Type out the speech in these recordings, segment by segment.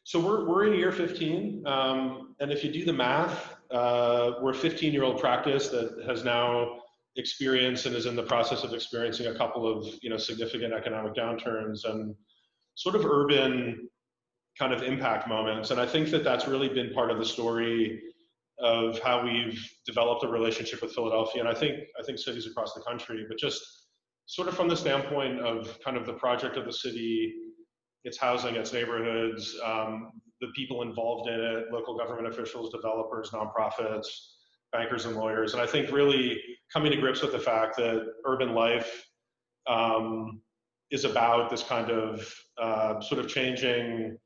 So we're in year 15, and if you do the math, we're a 15-year-old practice that has now experienced and is in the process of experiencing a couple of significant economic downturns and sort of urban kind of impact moments. And I think that that's really been part of the story of how we've developed a relationship with Philadelphia, and I think cities across the country, but just sort of from the standpoint of kind of the project of the city, its housing, its neighborhoods, the people involved in it, local government officials, developers, nonprofits, bankers and lawyers. And I think really coming to grips with the fact that urban life is about this kind of sort of changing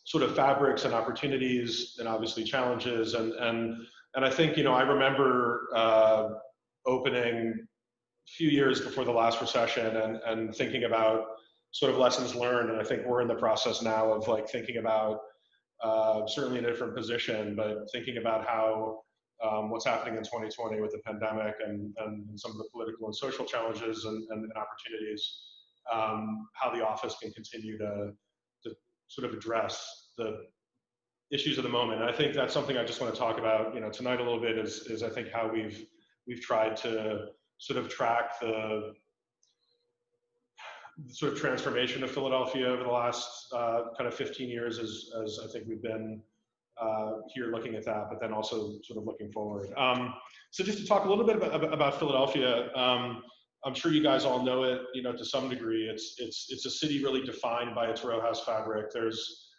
sort of fabrics and opportunities and obviously challenges. And I think, I remember opening a few years before the last recession and thinking about sort of lessons learned. And I think we're in the process now of like thinking about, certainly in a different position, but thinking about how what's happening in 2020 with the pandemic and some of the political and social challenges and opportunities, how the office can continue to sort of address the issues of the moment. And I think that's something I just want to talk about, tonight a little bit is I think how we've tried to sort of track the sort of transformation of Philadelphia over the last kind of 15 years as I think we've been here looking at that, but then also sort of looking forward. So just to talk a little bit about Philadelphia, I'm sure you guys all know it, to some degree. It's a city really defined by its row house fabric. There's,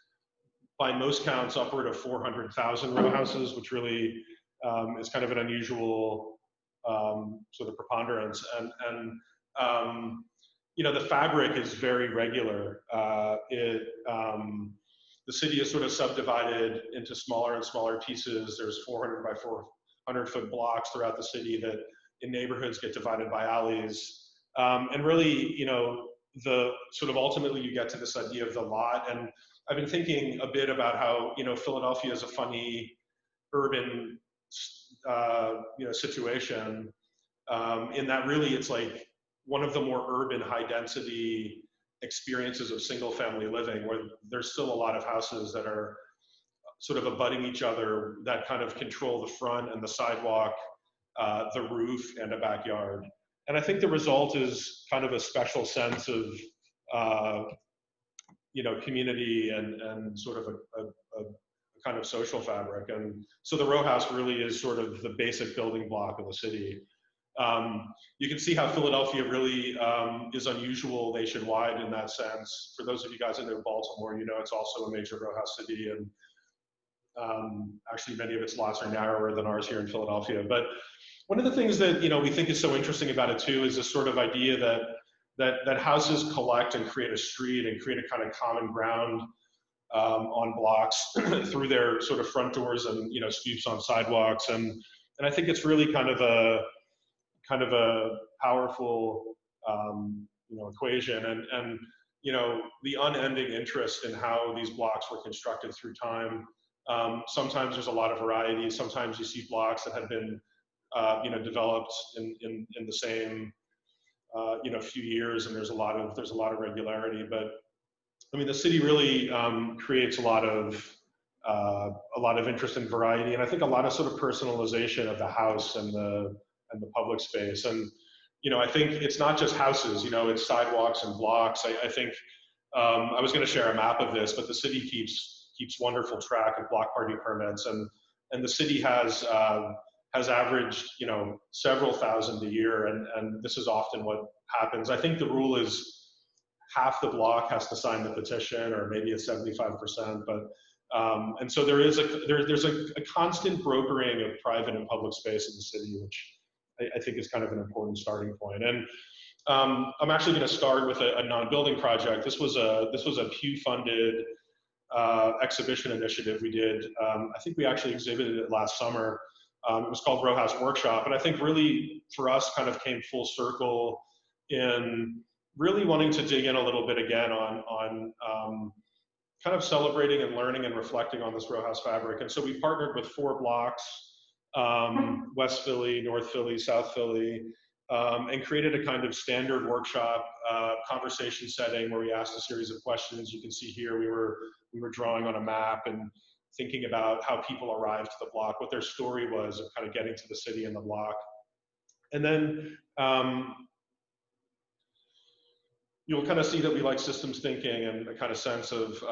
by most counts, upward of 400,000 row houses, which really is kind of an unusual sort of preponderance. And the fabric is very regular. The city is sort of subdivided into smaller and smaller pieces. There's 400 by 400 foot blocks throughout the city that in neighborhoods get divided by alleys. And really, the sort of ultimately you get to this idea of the lot. And I've been thinking a bit about how, Philadelphia is a funny urban, situation in that really it's like one of the more urban high density experiences of single family living, where there's still a lot of houses that are sort of abutting each other that kind of control the front and the sidewalk, the roof and a backyard. And I think the result is kind of a special sense of, community and sort of a kind of social fabric. And so the row house really is sort of the basic building block of the city. You can see how Philadelphia really is unusual nationwide in that sense. For those of you guys that know Baltimore, it's also a major row house city, and actually many of its lots are narrower than ours here in Philadelphia. But one of the things that we think is so interesting about it too is this sort of idea that houses collect and create a street and create a kind of common ground on blocks through their sort of front doors and scoops on sidewalks, and I think it's really kind of a powerful equation, and the unending interest in how these blocks were constructed through time. Sometimes there's a lot of variety. Sometimes you see blocks that have been developed in the same few years, and there's a lot of regularity. But I mean, the city really creates a lot of interest and variety, and I think a lot of sort of personalization of the house and the public space. And I think it's not just houses, it's sidewalks and blocks. I think I was going to share a map of this, but the city keeps wonderful track of block party permits, and the city has averaged several thousand a year, and this is often what happens. I think the rule is half the block has to sign the petition, or maybe it's 75%, but and so there's a constant brokering of private and public space in the city, which I think is kind of an important starting point. And I'm actually going to start with a non-building project. This was a Pew-funded exhibition initiative we did. I think we actually exhibited it last summer. It was called Row House Workshop, and I think really for us kind of came full circle in really wanting to dig in a little bit again on kind of celebrating and learning and reflecting on this row house fabric. And so we partnered with 4 blocks, West Philly, North Philly, South Philly, and created a kind of standard workshop conversation setting where we asked a series of questions. You can see here we were drawing on a map and thinking about how people arrived to the block, what their story was of kind of getting to the city and the block. And then you'll kind of see that we like systems thinking and a kind of sense of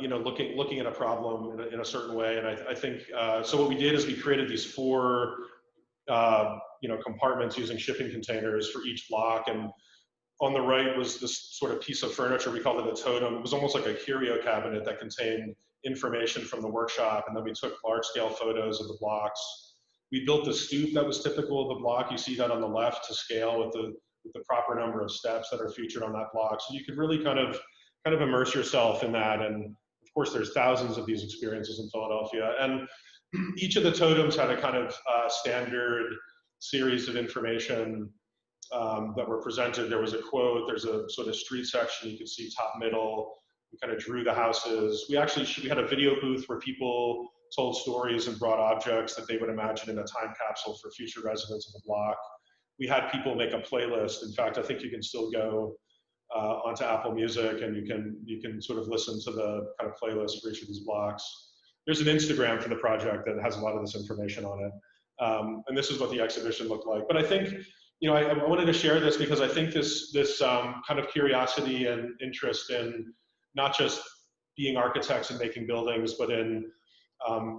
you know, looking at a problem in a certain way. And I think so. What we did is we created these 4 you know, compartments using shipping containers for each block. And on the right was this sort of piece of furniture. We called it a totem. It was almost like a curio cabinet that contained information from the workshop. And then we took large-scale photos of the blocks. We built the stoop that was typical of the block. You see that on the left to scale with the proper number of steps that are featured on that block. So you could really kind of immerse yourself in that. And of course, there's thousands of these experiences in Philadelphia. And each of the totems had a kind of standard series of information that were presented. There was a quote, there's a sort of street section, you could see top, middle. We kind of drew the houses. We had a video booth where people told stories and brought objects that they would imagine in a time capsule for future residents of the block. We had people make a playlist. In fact, I think you can still go onto Apple Music and you can sort of listen to the kind of playlist for each of these blocks. There's an Instagram for the project that has a lot of this information on it. And this is what the exhibition looked like. But I think, you know, I wanted to share this because I think this kind of curiosity and interest in not just being architects and making buildings, but in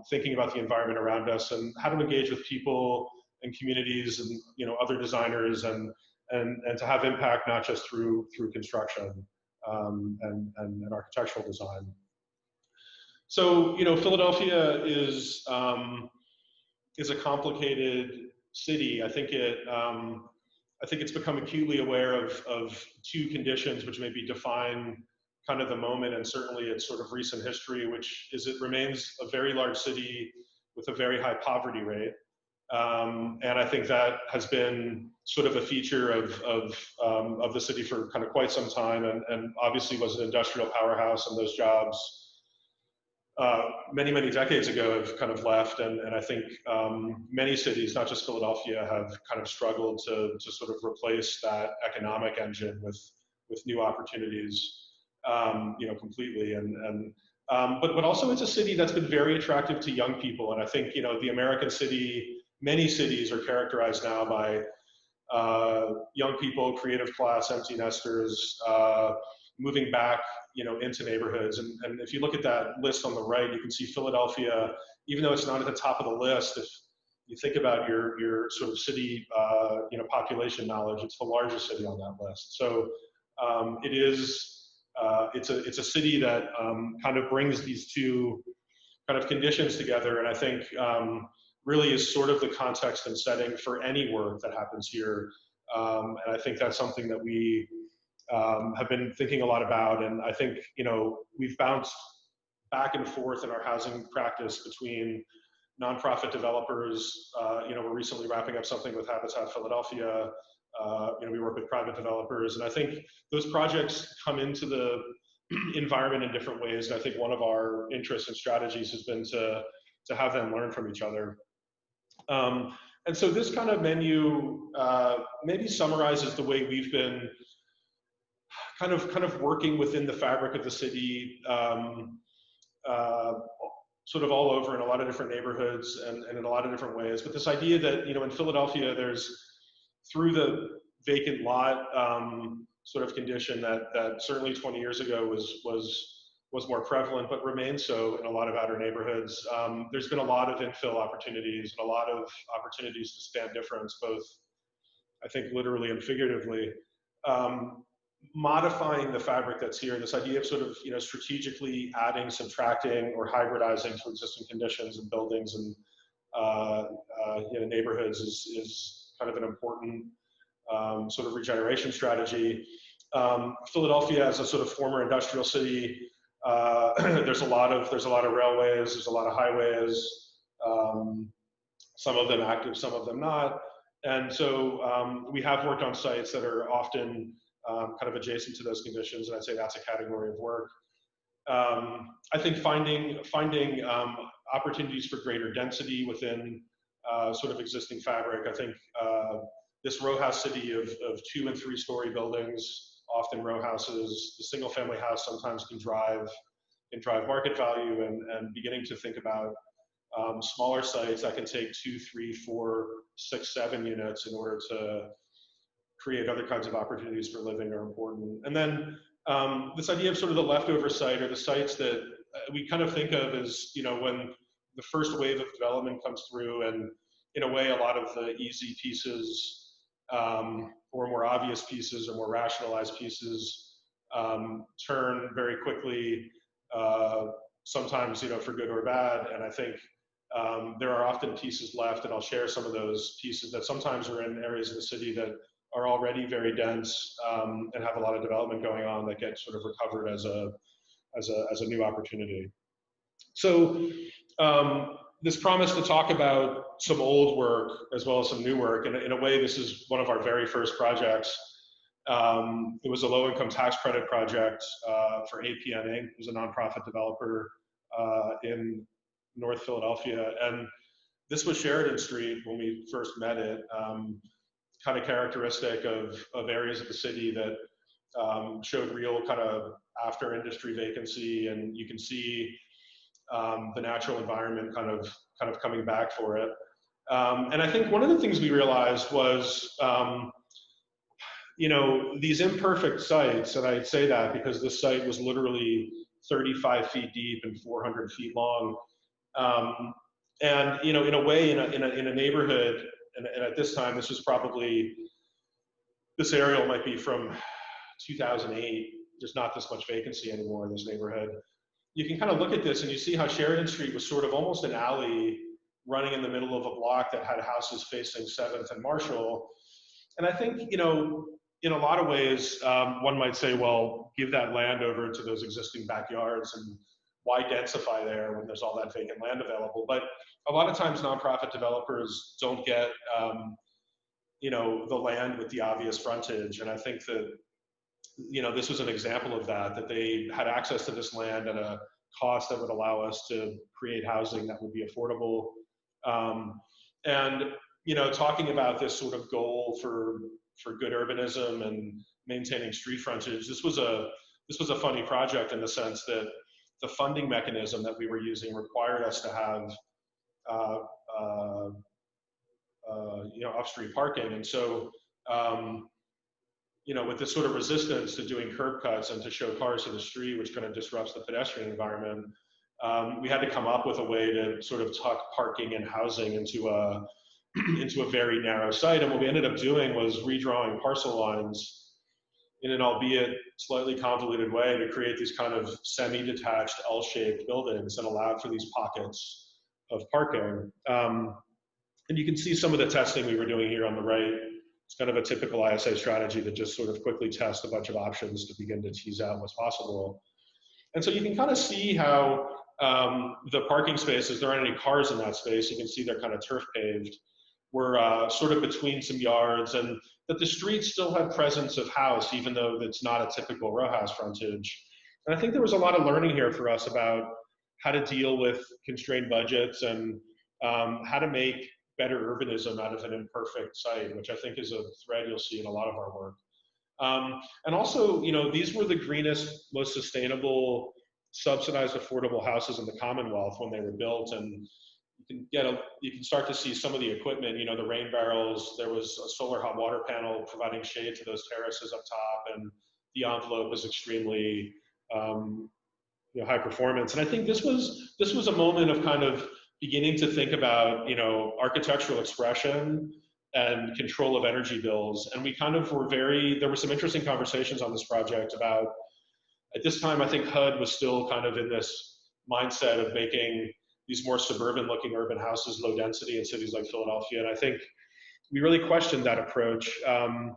thinking about the environment around us and how to engage with people and communities and, you know, other designers and to have impact not just through construction and architectural design. So, you know, Philadelphia is a complicated city. I think it's become acutely aware of 2 conditions which maybe define kind of the moment and certainly its sort of recent history, which is it remains a very large city with a very high poverty rate. And I think that has been sort of a feature of the city for kind of quite some time, and obviously was an industrial powerhouse, and those jobs many, many decades ago have kind of left, and I think many cities, not just Philadelphia, have kind of struggled to sort of replace that economic engine with new opportunities, you know, completely. But also it's a city that's been very attractive to young people, and I think, you know, the American city, many cities are characterized now by young people, creative class, empty nesters, moving back, you know, into neighborhoods. And if you look at that list on the right, you can see Philadelphia, even though it's not at the top of the list, if you think about your sort of city, you know, population knowledge, it's the largest city on that list. So it's a city that kind of brings these 2 kind of conditions together, and I think really is sort of the context and setting for any work that happens here. And I think that's something that we have been thinking a lot about. And I think, you know, we've bounced back and forth in our housing practice between nonprofit developers. You know, we're recently wrapping up something with Habitat Philadelphia. You know, we work with private developers, and I think those projects come into the environment in different ways. And I think one of our interests and strategies has been to have them learn from each other. And so this kind of menu maybe summarizes the way we've been kind of working within the fabric of the city, sort of all over in a lot of different neighborhoods and in a lot of different ways. But this idea that, you know, in Philadelphia, there's through the vacant lot sort of condition that certainly 20 years ago was more prevalent, but remains so in a lot of outer neighborhoods. There's been a lot of infill opportunities and a lot of opportunities to span difference, both, I think, literally and figuratively. Modifying the fabric that's here, this idea of sort of, you know, strategically adding, subtracting, or hybridizing to existing conditions and buildings and you know, neighborhoods is kind of an important sort of regeneration strategy. Philadelphia, as a sort of former industrial city, there's a lot of railways, there's a lot of highways, some of them active, some of them not. And so we have worked on sites that are often kind of adjacent to those conditions, and I'd say that's a category of work. I think finding opportunities for greater density within sort of existing fabric. I think this row house city of 2- and 3-story buildings, often row houses, the single family house sometimes can drive market value, and beginning to think about smaller sites that can take 2, 3, 4, 6, 7 units in order to create other kinds of opportunities for living are important. And then this idea of sort of the leftover site, or the sites that we kind of think of as, when the first wave of development comes through, and in a way, a lot of the easy pieces or more obvious pieces or more rationalized pieces turn very quickly, sometimes, for good or bad. And I think there are often pieces left, and I'll share some of those pieces that sometimes are in areas of the city that are already very dense and have a lot of development going on, that get sort of recovered as a new opportunity. So this promise to talk about some old work as well as some new work, and in a way, this is one of our very first projects. It was a low-income tax credit project for APN Inc. It was a nonprofit developer in North Philadelphia, and this was Sheridan Street when we first met it. Kind of characteristic of areas of the city that showed real kind of after industry vacancy, and you can see the natural environment kind of coming back for it. And I think one of the things we realized was, these imperfect sites, and I'd say that because this site was literally 35 feet deep and 400 feet long. And, in a way, in a neighborhood, and at this time, this aerial might be from 2008. There's not this much vacancy anymore in this neighborhood. You can kind of look at this and you see how Sheridan Street was sort of almost an alley running in the middle of a block that had houses facing 7th and Marshall. And I think, in a lot of ways, one might say, well, give that land over to those existing backyards, and why densify there when there's all that vacant land available? But a lot of times nonprofit developers don't get, the land with the obvious frontage. And I think that, this was an example of that they had access to this land at a cost that would allow us to create housing that would be affordable. And, talking about this sort of goal for good urbanism and maintaining street frontage, this was a funny project in the sense that the funding mechanism that we were using required us to have off-street parking. And so, with this sort of resistance to doing curb cuts and to show cars to the street, which kind of disrupts the pedestrian environment, we had to come up with a way to sort of tuck parking and housing into a very narrow site. And what we ended up doing was redrawing parcel lines in an albeit slightly convoluted way to create these kind of semi-detached L-shaped buildings that allowed for these pockets of parking. And you can see some of the testing we were doing here on the right. It's kind of a typical ISA strategy to just sort of quickly test a bunch of options to begin to tease out what's possible. And so you can kind of see how the parking spaces, there aren't any cars in that space. You can see they're kind of turf paved. We're sort of between some yards, and that the streets still have presence of house, even though it's not a typical row house frontage. And I think there was a lot of learning here for us about how to deal with constrained budgets and how to make better urbanism out of an imperfect site, which I think is a thread you'll see in a lot of our work. And also, these were the greenest, most sustainable, subsidized, affordable houses in the Commonwealth when they were built. And you can start to see some of the equipment, the rain barrels. There was a solar hot water panel providing shade to those terraces up top, and the envelope is extremely high performance. And I think this was a moment of kind of beginning to think about architectural expression and control of energy bills. And we kind of there were some interesting conversations on this project about, at this time, I think HUD was still kind of in this mindset of making these more suburban looking urban houses low density in cities like Philadelphia. And I think we really questioned that approach. And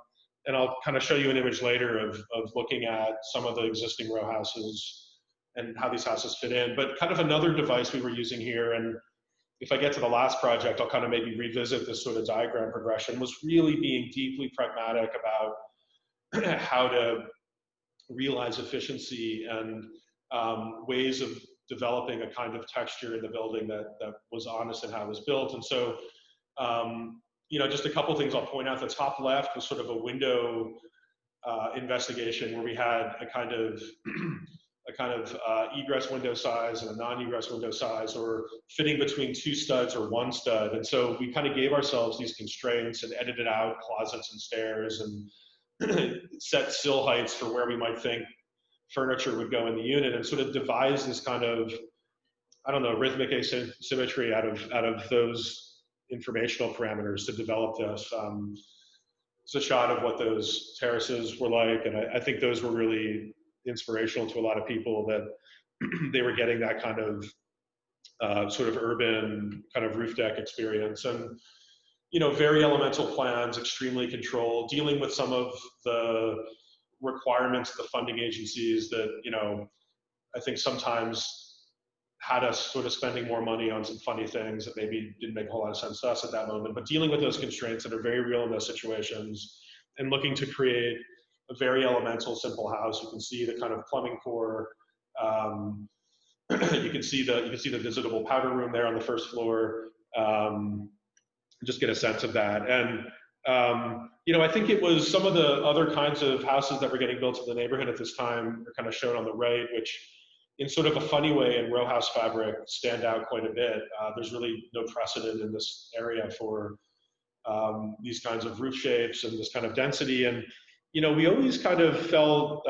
I'll kind of show you an image later of looking at some of the existing row houses and how these houses fit in. But kind of another device we were using here, and if I get to the last project, I'll kind of maybe revisit this sort of diagram progression, was really being deeply pragmatic about how to realize efficiency and ways of developing a kind of texture in the building that was honest in how it was built. And so You know, just a couple things I'll point out. The top left was sort of a window investigation where we had a kind of egress window size and a non-egress window size, or fitting between two studs or one stud. And so we kind of gave ourselves these constraints and edited out closets and stairs and set sill heights for where we might think furniture would go in the unit, and sort of devised this kind of, I don't know, rhythmic asymmetry out of those informational parameters to develop this. It's a shot of what those terraces were like, and I think those were really inspirational to a lot of people, that they were getting that kind of sort of urban kind of roof deck experience. And, you know, very elemental plans, extremely controlled, dealing with some of the requirements of the funding agencies that, you know, I think sometimes had us sort of spending more money on some funny things that maybe didn't make a whole lot of sense to us at that moment, but dealing with those constraints that are very real in those situations and looking to create a very elemental, simple house. You can see the kind of plumbing core. You can see the visitable powder room there on the first floor. Just get a sense of that. And you know, I think it was some of the other kinds of houses that were getting built in the neighborhood at this time are kind of shown on the right, which in sort of a funny way in row house fabric stand out quite a bit. There's really no precedent in this area for these kinds of roof shapes and this kind of density. And, you know, we always kind of felt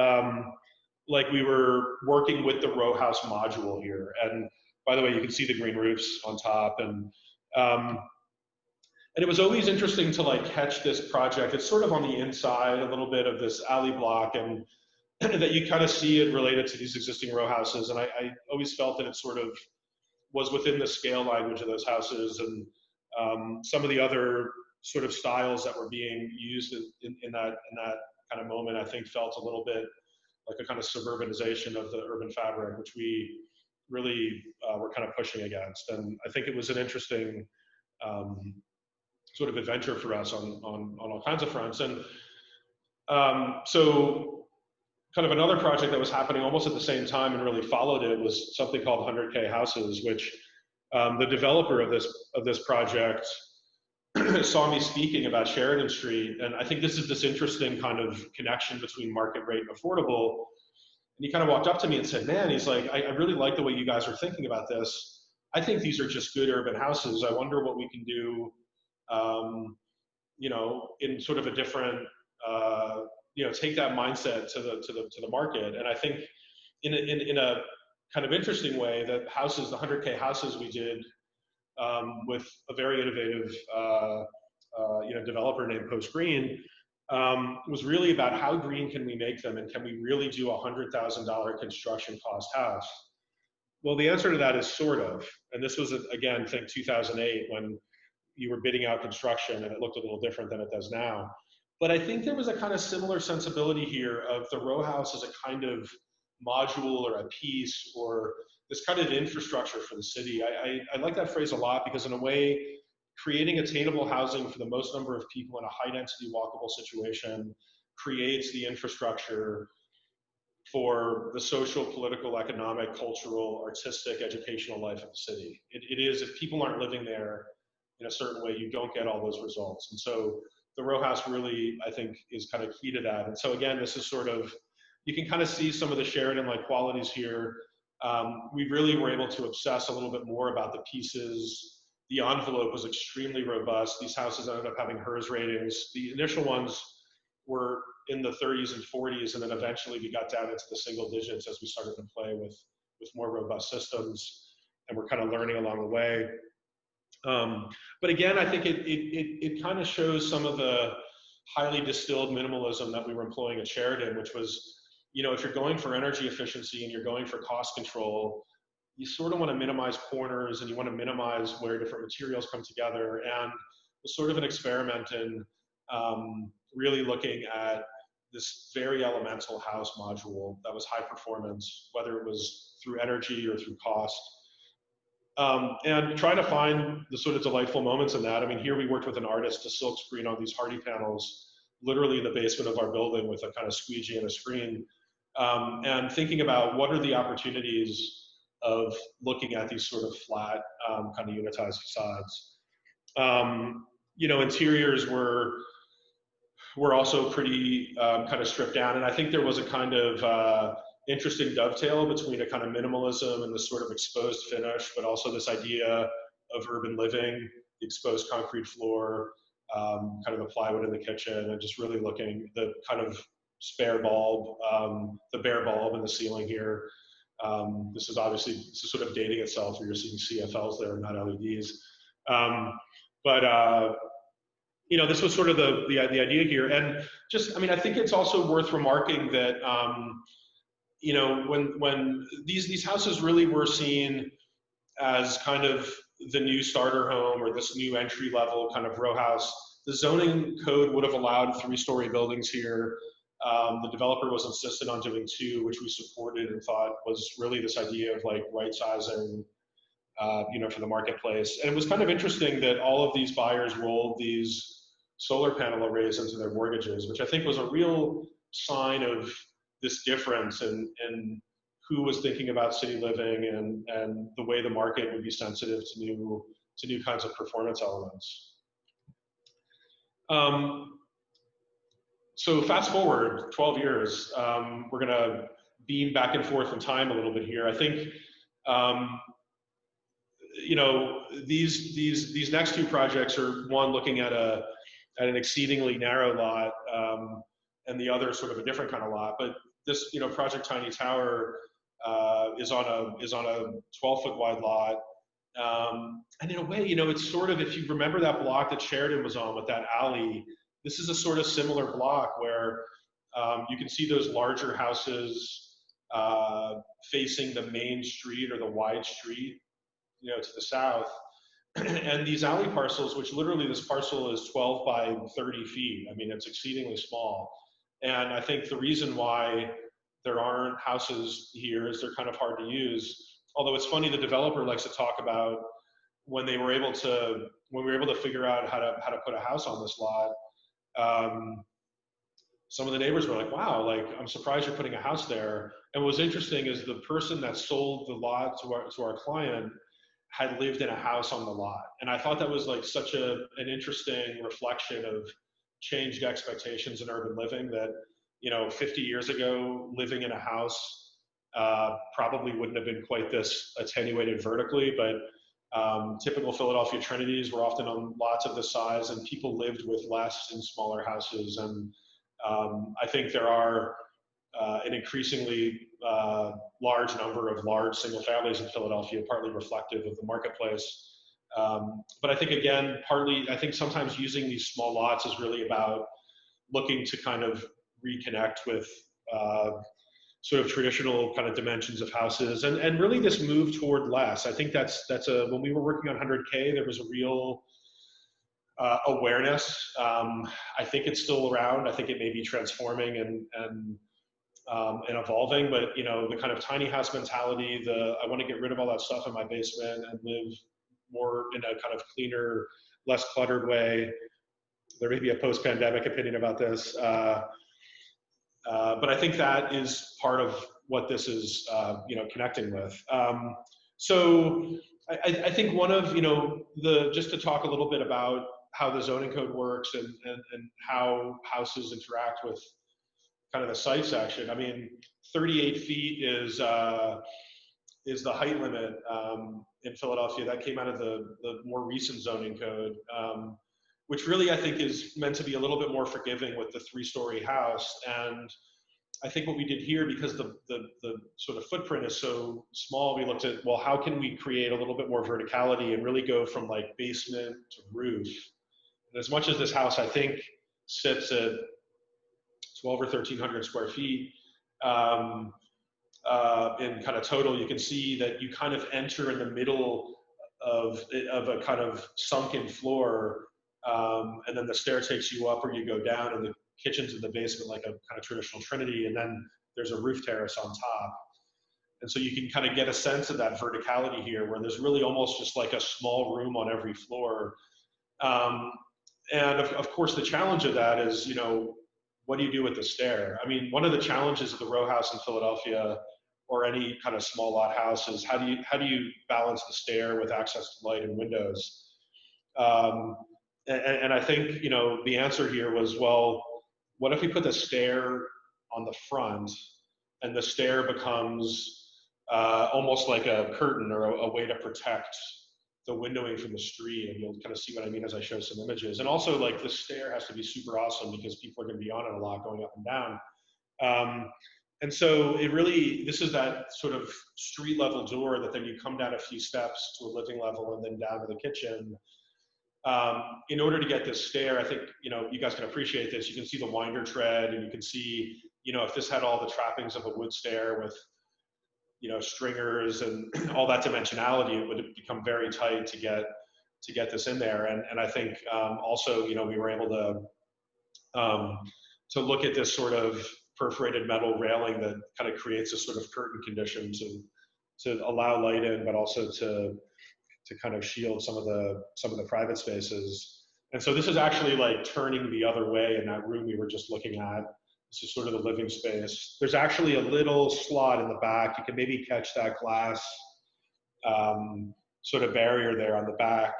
like we were working with the row house module here. And by the way, you can see the green roofs on top. And it was always interesting to like catch this project. It's sort of on the inside a little bit of this alley block, and that you kind of see it related to these existing row houses. And I always felt that it sort of was within the scale language of those houses. And some of the other sort of styles that were being used in that kind of moment, I think felt a little bit like a kind of suburbanization of the urban fabric, which we really were kind of pushing against. And I think it was an interesting sort of adventure for us on all kinds of fronts. And so kind of another project that was happening almost at the same time and really followed it was something called 100K Houses, which the developer of this project saw me speaking about Sheridan Street. And I think this is this interesting kind of connection between market rate and affordable. And he kind of walked up to me and said, man, he's like, I really like the way you guys are thinking about this. I think these are just good urban houses. I wonder what we can do, you know, in sort of a different, you know, take that mindset to the market. And I think in a kind of interesting way, that houses, the 100K houses we did with a very innovative, you know, developer named Post Green, was really about how green can we make them, and can we really do a $100,000 construction cost house? Well, the answer to that is sort of. And this was, again, I think 2008, when you were bidding out construction and it looked a little different than it does now. But I think there was a kind of similar sensibility here of the row house as a kind of module or a piece or this kind of infrastructure for the city. I like that phrase a lot, because in a way, creating attainable housing for the most number of people in a high density walkable situation creates the infrastructure for the social, political, economic, cultural, artistic, educational life of the city. It is, if people aren't living there in a certain way, you don't get all those results. And so the row house really, I think, is kind of key to that. And so again, this is sort of, you can kind of see some of the Sheridan-like qualities here. We really were able to obsess a little bit more about the pieces. The envelope was extremely robust. These houses ended up having HERS ratings. The initial ones were in the 30s and 40s, and then eventually we got down into the single digits as we started to play with more robust systems, and we're kind of learning along the way. But again, I think it kind of shows some of the highly distilled minimalism that we were employing at Sheridan, which was, you know, if you're going for energy efficiency and you're going for cost control, you sort of want to minimize corners, and you want to minimize where different materials come together. And it was sort of an experiment in really looking at this very elemental house module that was high performance, whether it was through energy or through cost. And trying to find the sort of delightful moments in that. I mean, here we worked with an artist to silk screen on these hardy panels, literally in the basement of our building with a kind of squeegee and a screen. And thinking about what are the opportunities of looking at these sort of flat, kind of unitized facades. Interiors were also pretty kind of stripped down, and I think there was a kind of interesting dovetail between a kind of minimalism and this sort of exposed finish, but also this idea of urban living, the exposed concrete floor, kind of the plywood in the kitchen, and just really looking the kind of spare bulb, the bare bulb in the ceiling here. This is sort of dating itself, where you're seeing CFLs there, not LEDs. But this was sort of the idea here, and just, I mean, I think it's also worth remarking that when these houses really were seen as kind of the new starter home or this new entry level kind of row house, the zoning code would have allowed 3-story buildings here. The developer was insistent on doing 2, which we supported and thought was really this idea of like right sizing, for the marketplace. And it was kind of interesting that all of these buyers rolled these solar panel arrays into their mortgages, which I think was a real sign of this difference in who was thinking about city living and the way the market would be sensitive to new kinds of performance elements. So fast forward 12 years, we're going to beam back and forth in time a little bit here. I think, these next 2 projects are, one looking at an exceedingly narrow lot, and the other sort of a different kind of lot. But this, Project Tiny Tower is on a 12-foot wide lot. And in a way, it's sort of, if you remember that block that Sheridan was on with that alley, this is a sort of similar block where you can see those larger houses facing the main street or the wide street, to the south. And these alley parcels, which literally this parcel is 12 by 30 feet. I mean, it's exceedingly small. And I think the reason why there aren't houses here is they're kind of hard to use. Although it's funny, the developer likes to talk about when we were able to figure out how to put a house on this lot. Some of the neighbors were like, wow, like, I'm surprised you're putting a house there. And what was interesting is the person that sold the lot to our client had lived in a house on the lot. And I thought that was like such an interesting reflection of changed expectations in urban living, that 50 years ago, living in a house probably wouldn't have been quite this attenuated vertically, but typical Philadelphia Trinities were often on lots of this size, and people lived with less in smaller houses. And I think there are an increasingly large number of large single families in Philadelphia, partly reflective of the marketplace. But I think, again, I think sometimes using these small lots is really about looking to kind of reconnect with sort of traditional kind of dimensions of houses, and really this move toward less. I think when we were working on 100K, there was a real awareness. I think it's still around. I think it may be transforming and evolving, but the kind of tiny house mentality, I want to get rid of all that stuff in my basement and live more in a kind of cleaner, less cluttered way. There may be a post-pandemic opinion about this, but I think that is part of what this is, connecting with. So I think one of, just to talk a little bit about how the zoning code works and how houses interact with kind of the site section. I mean, 38 feet is the height limit in Philadelphia. That came out of the more recent zoning code, which really I think is meant to be a little bit more forgiving with the 3-story house. And I think what we did here, because the sort of footprint is so small, we looked at, well, how can we create a little bit more verticality and really go from like basement to roof? And as much as this house, I think, sits at 12 or 1,300 square feet in kind of total, you can see that you kind of enter in the middle of a kind of sunken floor, and then the stair takes you up or you go down, and the kitchen's in the basement like a kind of traditional Trinity, and then there's a roof terrace on top. And so you can kind of get a sense of that verticality here, where there's really almost just like a small room on every floor. And of course, the challenge of that is, what do you do with the stair? I mean, one of the challenges of the row house in Philadelphia, or any kind of small lot house, is how do you balance the stair with access to light and windows? And I think, you know, the answer here was, well, what if we put the stair on the front, and the stair becomes almost like a curtain or a way to protect the windowing from the street, and you'll kind of see what I mean as I show some images. And also, like, the stair has to be super awesome because people are going to be on it a lot, going up and down. And so it really, this is that sort of street level door that then you come down a few steps to a living level and then down to the kitchen. In order to get this stair, I think, you know, you guys can appreciate this. You can see the winder tread, and you can see, you know, if this had all the trappings of a wood stair with, you know, stringers and all that dimensionality, it would become very tight to get this in there. And I think also, you know, we were able to look at this sort of perforated metal railing that kind of creates a sort of curtain condition to allow light in, but also to kind of shield some of the private spaces. And so this is actually like turning the other way in that room we were just looking at. This is sort of the living space. There's actually a little slot in the back. You can maybe catch that glass sort of barrier there on the back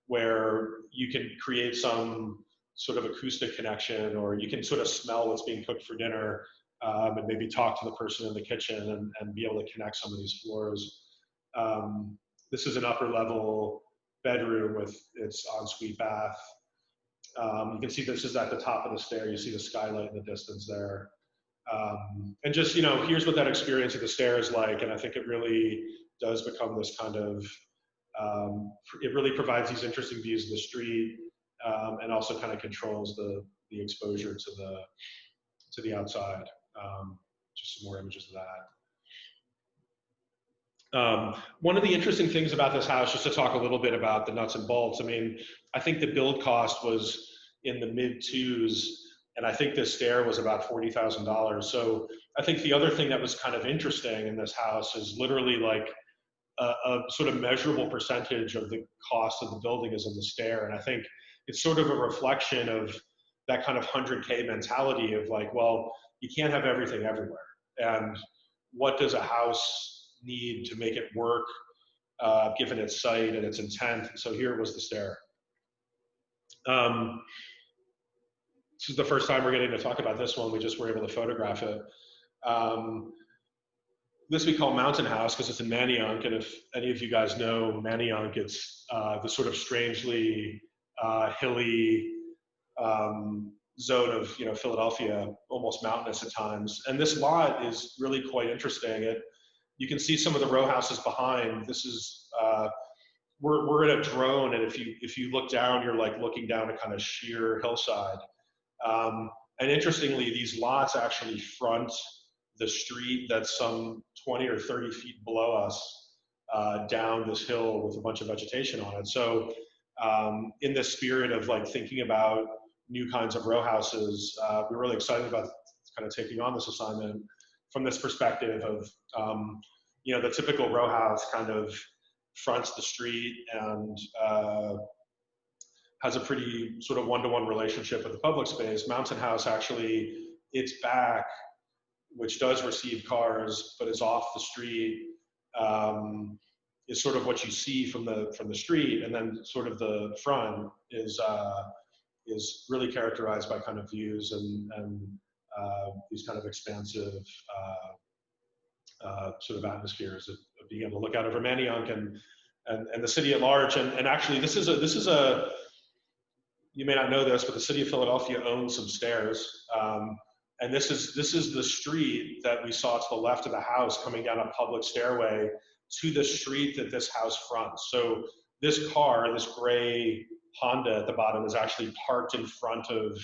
where you can create some sort of acoustic connection, or you can sort of smell what's being cooked for dinner and maybe talk to the person in the kitchen and be able to connect some of these floors. This is an upper level bedroom with its ensuite bath. You can see this is at the top of the stair. You see the skylight in the distance there. And just, you know, here's what that experience of the stair is like. And I think it really does become this kind of, it really provides these interesting views of the street and also kind of controls the exposure to the outside. Just some more images of that. One of the interesting things about this house, just to talk a little bit about the nuts and bolts, I mean, I think the build cost was in the mid twos, and I think this stair was about $40,000. So I think the other thing that was kind of interesting in this house is literally like a sort of measurable percentage of the cost of the building is in the stair. And I think it's sort of a reflection of that kind of 100K mentality of like, well, you can't have everything everywhere. And what does a house need to make it work, given its site and its intent? And so here was the stair. This is the first time we're getting to talk about this one. We just were able to photograph it. This we call Mountain House because it's in Manayunk, and if any of you guys know Manayunk, it's the sort of strangely hilly zone of, you know, Philadelphia, almost mountainous at times. And this lot is really quite interesting. You can see some of the row houses behind. This is we're in a drone, and if you look down, you're like looking down a kind of sheer hillside. And interestingly, these lots actually front the street that's some 20 or 30 feet below us down this hill with a bunch of vegetation on it. So in the spirit of like thinking about new kinds of row houses, we're really excited about kind of taking on this assignment from this perspective of, you know, the typical row house kind of fronts the street and has a pretty sort of one-to-one relationship with the public space. Mountain House actually, its back, which does receive cars but is off the street, is sort of what you see from the street, and then sort of the front is really characterized by kind of views and these kind of expansive sort of atmospheres of being able to look out over Manayunk and the city at large. And actually, this is a you may not know this, but the city of Philadelphia owns some stairs. And this is the street that we saw to the left of the house coming down a public stairway to the street that this house fronts. So this car, this gray Honda at the bottom, is actually parked in front of,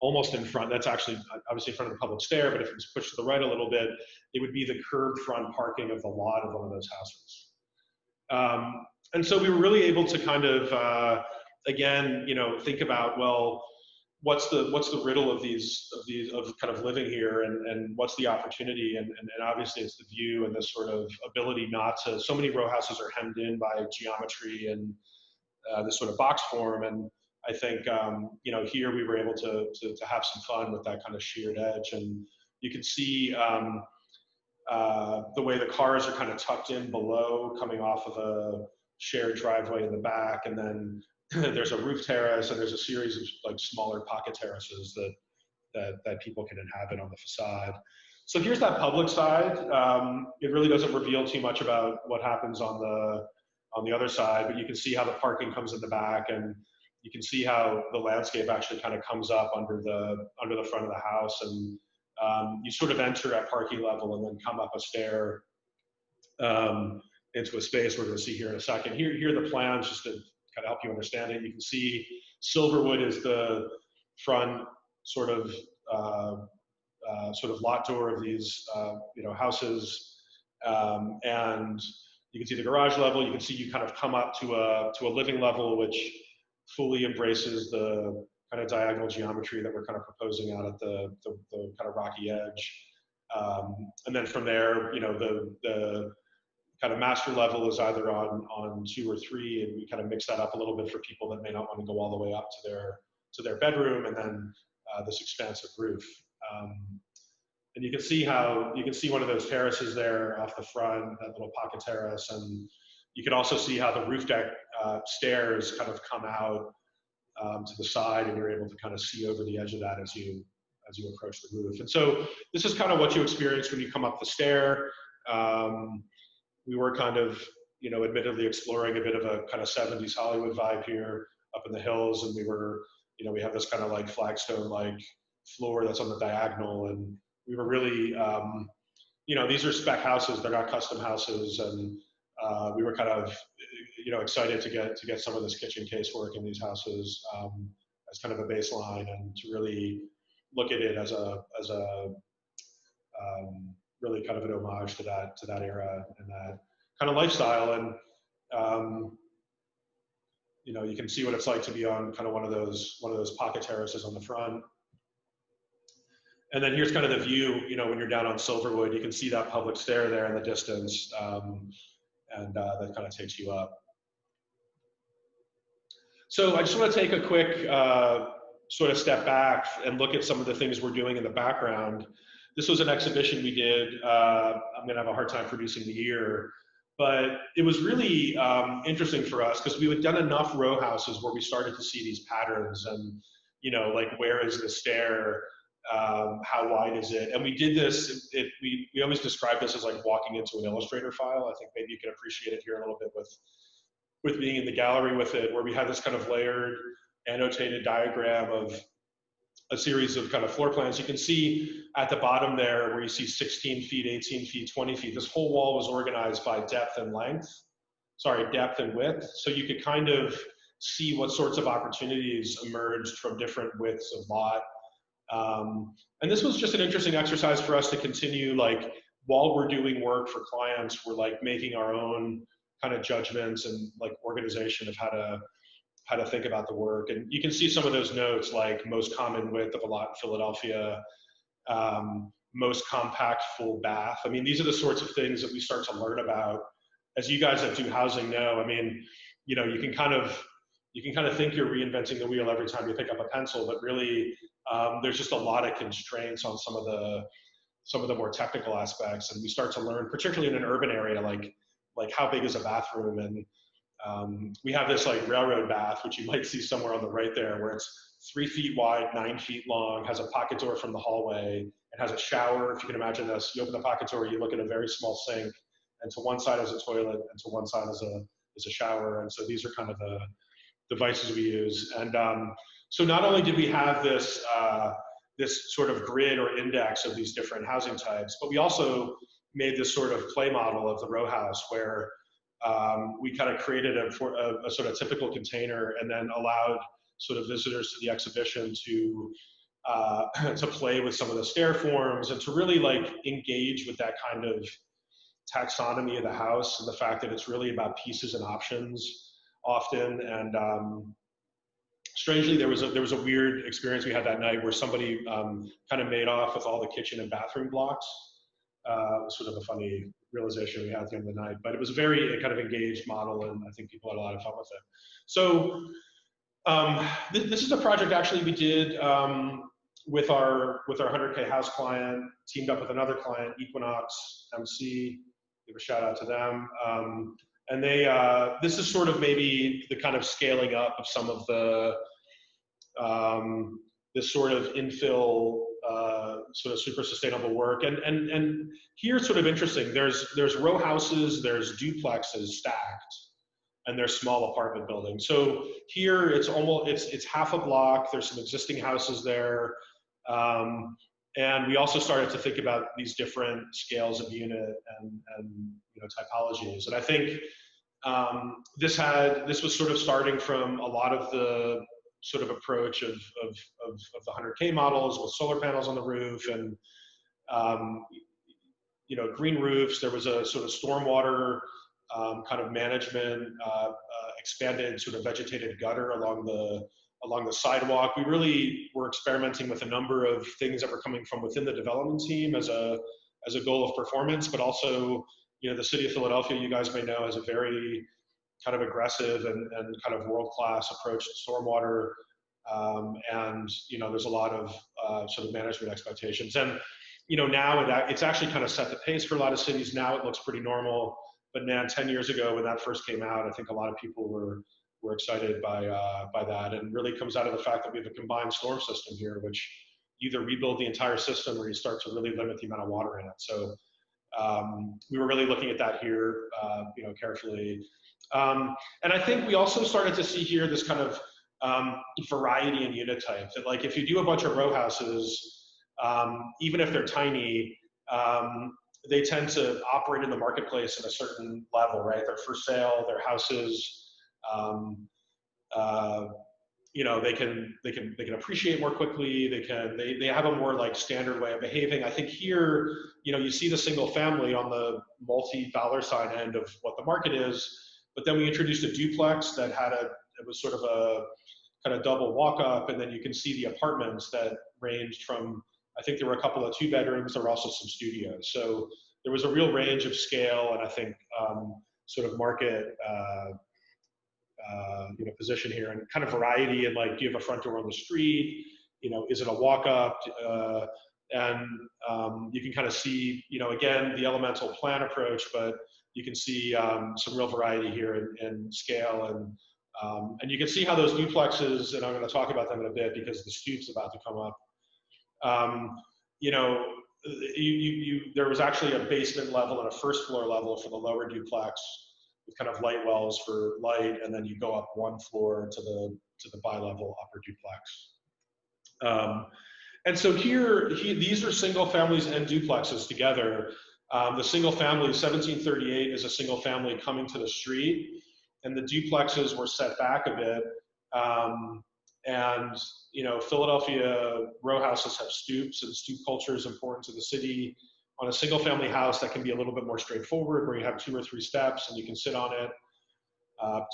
almost in front, that's actually obviously in front of the public stair, but if it was pushed to the right a little bit, it would be the curved front parking of the lot of one of those houses. And so we were really able to kind of, again, you know, think about, well, what's the riddle of kind of living here, and what's the opportunity, and obviously it's the view and this sort of ability not to, so many row houses are hemmed in by geometry and this sort of box form, and I think you know, here we were able to have some fun with that kind of sheared edge. And you can see the way the cars are kind of tucked in below, coming off of shared driveway in the back, and then there's a roof terrace, and there's a series of like smaller pocket terraces that people can inhabit on the facade. So here's that public side. It really doesn't reveal too much about what happens on the other side, but you can see how the parking comes in the back, and you can see how the landscape actually kind of comes up under the front of the house, and you sort of enter at parking level and then come up a stair into a space we're going to see here in a second. Here are the plans just to kind of help you understand it. You can see Silverwood is the front sort of lot door of these houses, and you can see the garage level. You can see you kind of come up to a living level, which fully embraces the kind of diagonal geometry that we're kind of proposing out at the kind of rocky edge. And then from there, the kind of master level is either on 2 or 3, and we kind of mix that up a little bit for people that may not want to go all the way up to their bedroom, and then this expansive roof. And you can see one of those terraces there off the front, that little pocket terrace, and you can also see how the roof deck stairs kind of come out to the side, and you're able to kind of see over the edge of that as you approach the roof. And so this is kind of what you experience when you come up the stair. We were kind of, admittedly exploring a bit of a kind of 70s Hollywood vibe here up in the hills, and we have this kind of like flagstone-like floor that's on the diagonal, and we were really, these are spec houses, they're not custom houses, and we were kind of, excited to get some of this kitchen casework in these houses as kind of a baseline, and to really look at it as a really kind of an homage to that era and that kind of lifestyle. And you can see what it's like to be on kind of one of those pocket terraces on the front. And then here's kind of the view, when you're down on Silverwood, you can see that public stair there in the distance, and that kind of takes you up. So I just want to take a quick sort of step back and look at some of the things we're doing in the background. This was an exhibition we did. I'm going to have a hard time producing the year, but it was really interesting for us because we had done enough row houses where we started to see these patterns, and like, where is the stair? How wide is it? And we did this, we always describe this as like walking into an Illustrator file. I think maybe you can appreciate it here a little bit with being in the gallery with it, where we had this kind of layered, annotated diagram of a series of kind of floor plans. You can see at the bottom there where you see 16 feet, 18 feet, 20 feet, this whole wall was organized by depth and width. So you could kind of see what sorts of opportunities emerged from different widths of lot. And this was just an interesting exercise for us to continue, like, while we're doing work for clients, we're like making our own kind of judgments and like organization of how to think about the work. And you can see some of those notes, like most common width of a lot in Philadelphia, most compact full bath. I mean, these are the sorts of things that we start to learn about. As you guys that do housing know, I mean, you can kind of think you're reinventing the wheel every time you pick up a pencil, but really there's just a lot of constraints on some of the more technical aspects. And we start to learn, particularly in an urban area, like how big is a bathroom? And we have this like railroad bath, which you might see somewhere on the right there, where it's 3 feet wide, 9 feet long, has a pocket door from the hallway, it has a shower. If you can imagine this, you open the pocket door, you look at a very small sink, and to one side is a toilet, and to one side is a shower. And so these are kind of the devices we use. And so not only did we have this sort of grid or index of these different housing types, but we also made this sort of play model of the row house where we kind of created a sort of typical container, and then allowed sort of visitors to the exhibition to play with some of the stair forms, and to really like engage with that kind of taxonomy of the house, and the fact that it's really about pieces and options often. And strangely, there was a weird experience we had that night where somebody kind of made off with all the kitchen and bathroom blocks. It was sort of a funny realization we had at the end of the night, but it was a very kind of engaged model, and I think people had a lot of fun with it. So this is a project actually we did with our 100K house client, teamed up with another client, Equinox MC. Give a shout out to them. And this is sort of maybe the kind of scaling up of some of the, this sort of infill, sort of super sustainable work. And here it's sort of interesting. There's row houses, there's duplexes stacked, and there's small apartment buildings. So here it's half a block. There's some existing houses there. And we also started to think about these different scales of unit and typologies. And I think this was sort of starting from a lot of the sort of approach of the 100K models with solar panels on the roof and green roofs. There was a sort of stormwater kind of management, expanded sort of vegetated gutter along the sidewalk. We really were experimenting with a number of things that were coming from within the development team as a goal of performance, but also, the city of Philadelphia, you guys may know, has a very kind of aggressive and kind of world-class approach to stormwater. And there's a lot of sort of management expectations. And, now it's actually kind of set the pace for a lot of cities. Now it looks pretty normal. But man, 10 years ago when that first came out, I think a lot of people were excited by that, and really comes out of the fact that we have a combined storm system here, which you either rebuild the entire system or you start to really limit the amount of water in it. So we were really looking at that here, carefully. And I think we also started to see here this kind of variety in unit type. That like if you do a bunch of row houses, even if they're tiny, they tend to operate in the marketplace at a certain level, right? They're for sale, they're houses. They can appreciate more quickly. They have a more like standard way of behaving. I think here, you see the single family on the multi-dollar sign end of what the market is, but then we introduced a duplex that it was sort of a kind of double walk up, and then you can see the apartments that ranged from, I think there were a couple of 2 bedrooms, there were also some studios. So there was a real range of scale, and I think sort of market position here, and kind of variety, and like, do you have a front door on the street? Is it a walk up? And you can kind of see, again, the elemental plan approach, but you can see some real variety here in scale, and you can see how those duplexes, and I'm going to talk about them in a bit because the stoop's about to come up. There was actually a basement level and a first floor level for the lower duplex, with kind of light wells for light, and then you go up 1 floor to the bi-level upper duplex. And so these are single families and duplexes together. The single family, 1738, is a single family coming to the street, and the duplexes were set back a bit. And Philadelphia row houses have stoops, and stoop culture is important to the city. On a single family house, that can be a little bit more straightforward, where you have 2 or 3 steps and you can sit on it,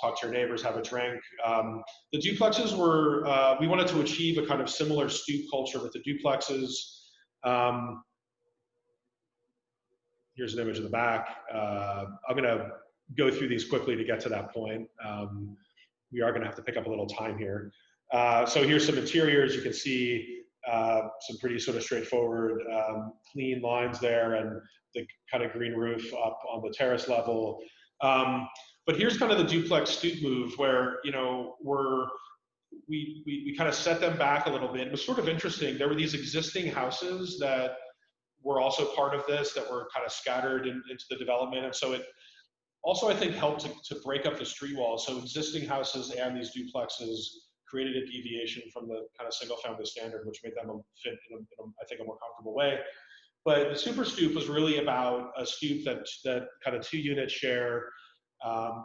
talk to your neighbors, have a drink. The duplexes were, we wanted to achieve a kind of similar stoop culture with the duplexes. Here's an image of the back. I'm gonna go through these quickly to get to that point. We are gonna have to pick up a little time here. So here's some interiors. You can see some pretty sort of straightforward, clean lines there, and the kind of green roof up on the terrace level. But here's kind of the duplex stoop move, where we kind of set them back a little bit. It was sort of interesting. There were these existing houses that were also part of this, that were kind of scattered into the development, and so it also, I think, helped to break up the street walls. So existing houses and these duplexes created a deviation from the kind of single family standard, which made them fit in I think, a more comfortable way. But the super stoop was really about a stoop that kind of 2 units share.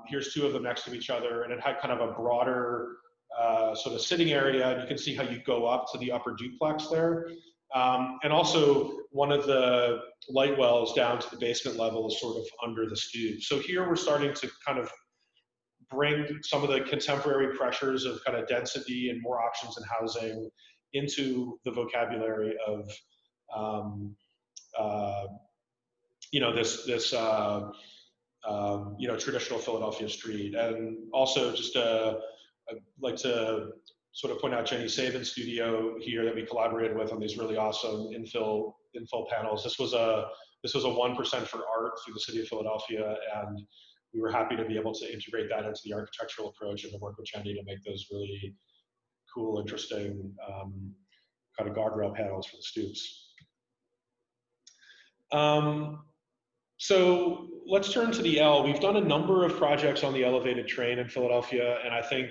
Here's 2 of them next to each other, and it had kind of a broader sort of sitting area, and you can see how you go up to the upper duplex there. And also, one of the light wells down to the basement level is sort of under the stoop. So here we're starting to kind of bring some of the contemporary pressures of kind of density and more options in housing into the vocabulary of this traditional Philadelphia street. And also, just I'd like to sort of point out Jenny Savin's studio here that we collaborated with on these really awesome infill panels. This was a 1% for art through the city of Philadelphia, and we were happy to be able to integrate that into the architectural approach and to work with Jenny to make those really cool, interesting kind of guardrail panels for the stoops. So let's turn to the L. We've done a number of projects on the elevated train in Philadelphia, and I think,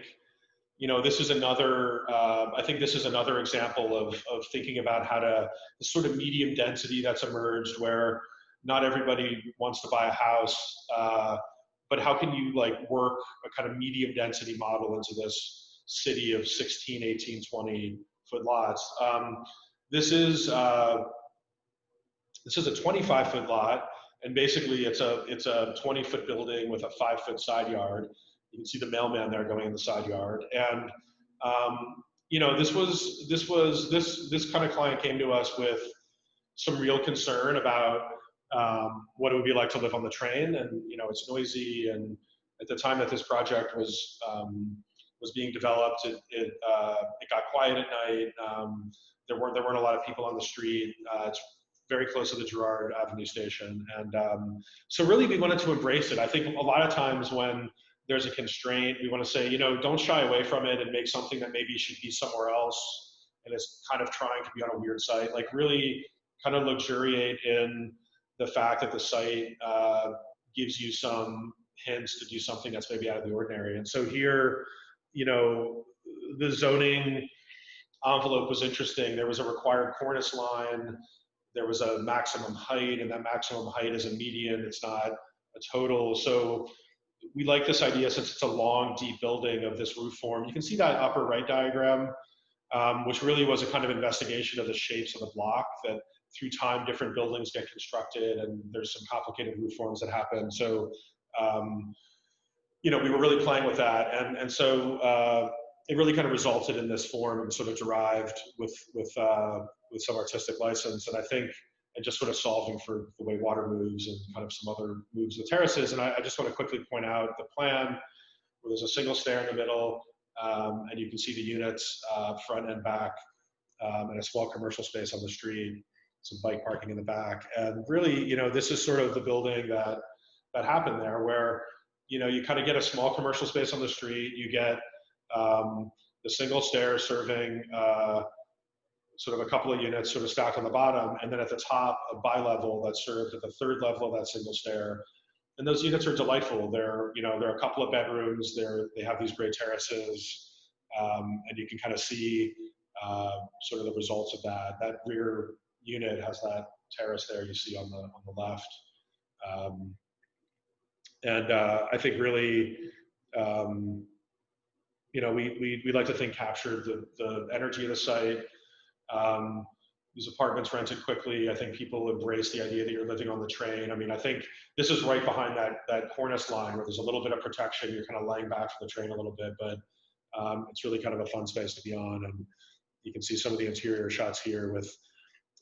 you know, this is another, I think this is another example of thinking about how to, the sort of medium density that's emerged where not everybody wants to buy a house, but how can you like work a kind of medium density model into this city of 16, 18, 20 foot lots. This is a 25-foot lot, and basically it's a 20-foot building with a 5-foot side yard. You can see the mailman there going in the side yard, and you know, this kind of client came to us with some real concern about what it would be like to live on the train, and you know, it's noisy, and at the time that this project was being developed, it got quiet at night. There weren't a lot of people on the street. It's very close to the Girard Avenue station, and so really we wanted to embrace it. I think a lot of times when there's a constraint, we want to say, you know, don't shy away from it and make something that maybe should be somewhere else and is kind of trying to be on a weird site. Like really kind of luxuriate in the fact that the site gives you some hints to do something that's maybe out of the ordinary. And so here, you know, the zoning envelope was interesting. There was a required cornice line. There was a maximum height, and that maximum height is a median. It's not a total. So we like this idea, since it's a long, deep building, of this roof form. You can see that upper right diagram, which really was a kind of investigation of the shapes of the block, that through time, different buildings get constructed, and there's some complicated roof forms that happen. So, you know, we were really playing with that. And so it really kind of resulted in this form and sort of derived with some artistic license. And I think, and just sort of solving for the way water moves and kind of some other moves with terraces. And I just want to quickly point out the plan where there's a single stair in the middle, and you can see the units front and back, and a small commercial space on the street, some bike parking in the back. And really, you know, this is sort of the building that happened there, where, you know, you kind of get a small commercial space on the street, you get the single stair serving sort of a couple of units sort of stacked on the bottom, and then at the top, a bi-level that's served at the third level of that single stair. And those units are delightful. They're, you know, they're a couple of bedrooms. They have these great terraces, and you can kind of see sort of the results of that. That rear unit has that terrace there you see on the left. And I think really, you know, we like to think captured the energy of the site. These apartments rented quickly. I think people embrace the idea that you're living on the train. I mean, I think this is right behind that cornice line where there's a little bit of protection. You're kind of laying back from the train a little bit, but it's really kind of a fun space to be on. And you can see some of the interior shots here with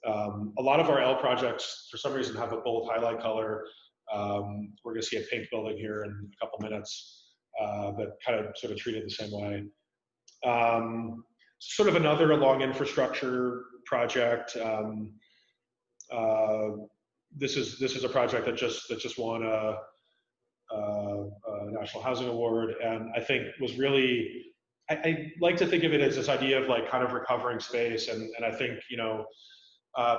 a lot of our L projects, for some reason, have a bold highlight color. We're going to see a pink building here in a couple minutes, but kind of sort of treated the same way. Sort of another long infrastructure project. This is a project that just won a National Housing Award, and I think was really, I like to think of it as this idea of like kind of recovering space, and I think, you know,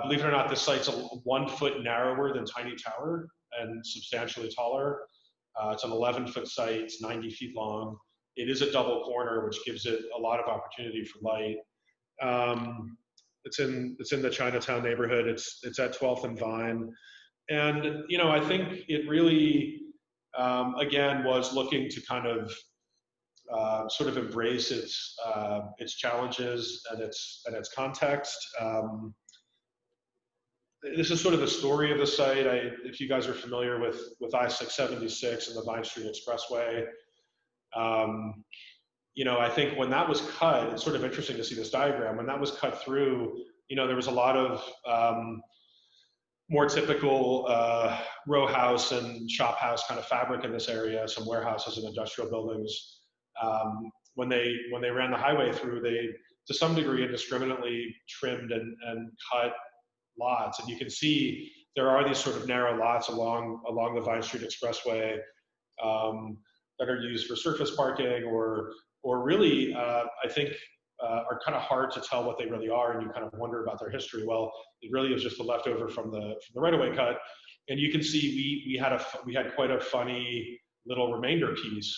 believe it or not, this site's 1 foot narrower than Tiny Tower and substantially taller. It's an 11-foot site. It's 90 feet long. It is a double corner, which gives it a lot of opportunity for light. It's in the Chinatown neighborhood. It's at 12th and Vine, and you know, I think it really again was looking to kind of sort of embrace its challenges and its context. This is sort of the story of the site. If you guys are familiar with I-676 and the Vine Street Expressway. You know, I think when that was cut, it's sort of interesting to see this diagram. When that was cut through, you know, there was a lot of more typical row house and shop house kind of fabric in this area, some warehouses and industrial buildings. When they ran the highway through, they, to some degree, indiscriminately trimmed and cut lots. And you can see there are these sort of narrow lots along the Vine Street Expressway. that are used for surface parking, or really, I think, are kind of hard to tell what they really are, and you kind of wonder about their history. Well, it really is just a leftover from the right-of-way cut, and you can see we had quite a funny little remainder piece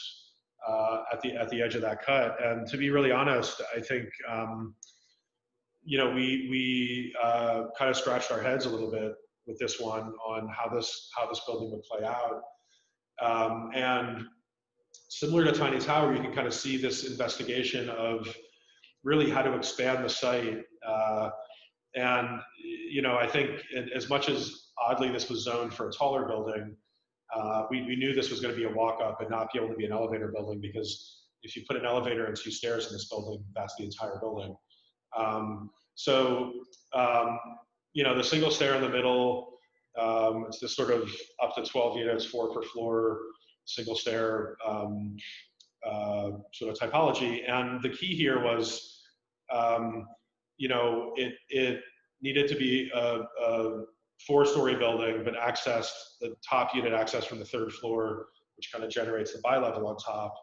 at the edge of that cut. And to be really honest, I think we kind of scratched our heads a little bit with this one on how this building would play out. And similar to Tiny Tower, you can kind of see this investigation of really how to expand the site. And I think as much as oddly this was zoned for a taller building, we knew this was going to be a walk-up and not be able to be an elevator building, because if you put an elevator and 2 stairs in this building, that's the entire building. The single stair in the middle, it's this sort of up to 12 units, 4 per floor, single stair sort of typology. And the key here was, it needed to be a 4-story building, but the top unit accessed from the 3rd floor, which kind of generates the bi-level on top.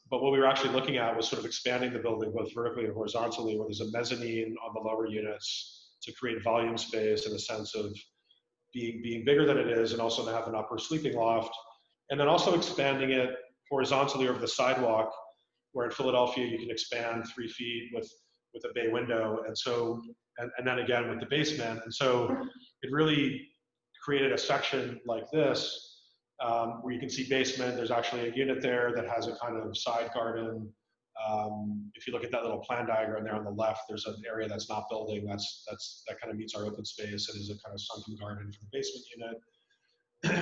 But what we were actually looking at was sort of expanding the building both vertically and horizontally, where there's a mezzanine on the lower units to create volume space in a sense of being bigger than it is, and also to have an upper sleeping loft, and then also expanding it horizontally over the sidewalk, where in Philadelphia you can expand 3 feet with a bay window, and then again with the basement. And so it really created a section like this, where you can see basement. There's actually a unit there that has a kind of side garden. If you look at that little plan diagram there on the left, there's an area that's not building, that kind of meets our open space and is a kind of sunken garden for the basement unit.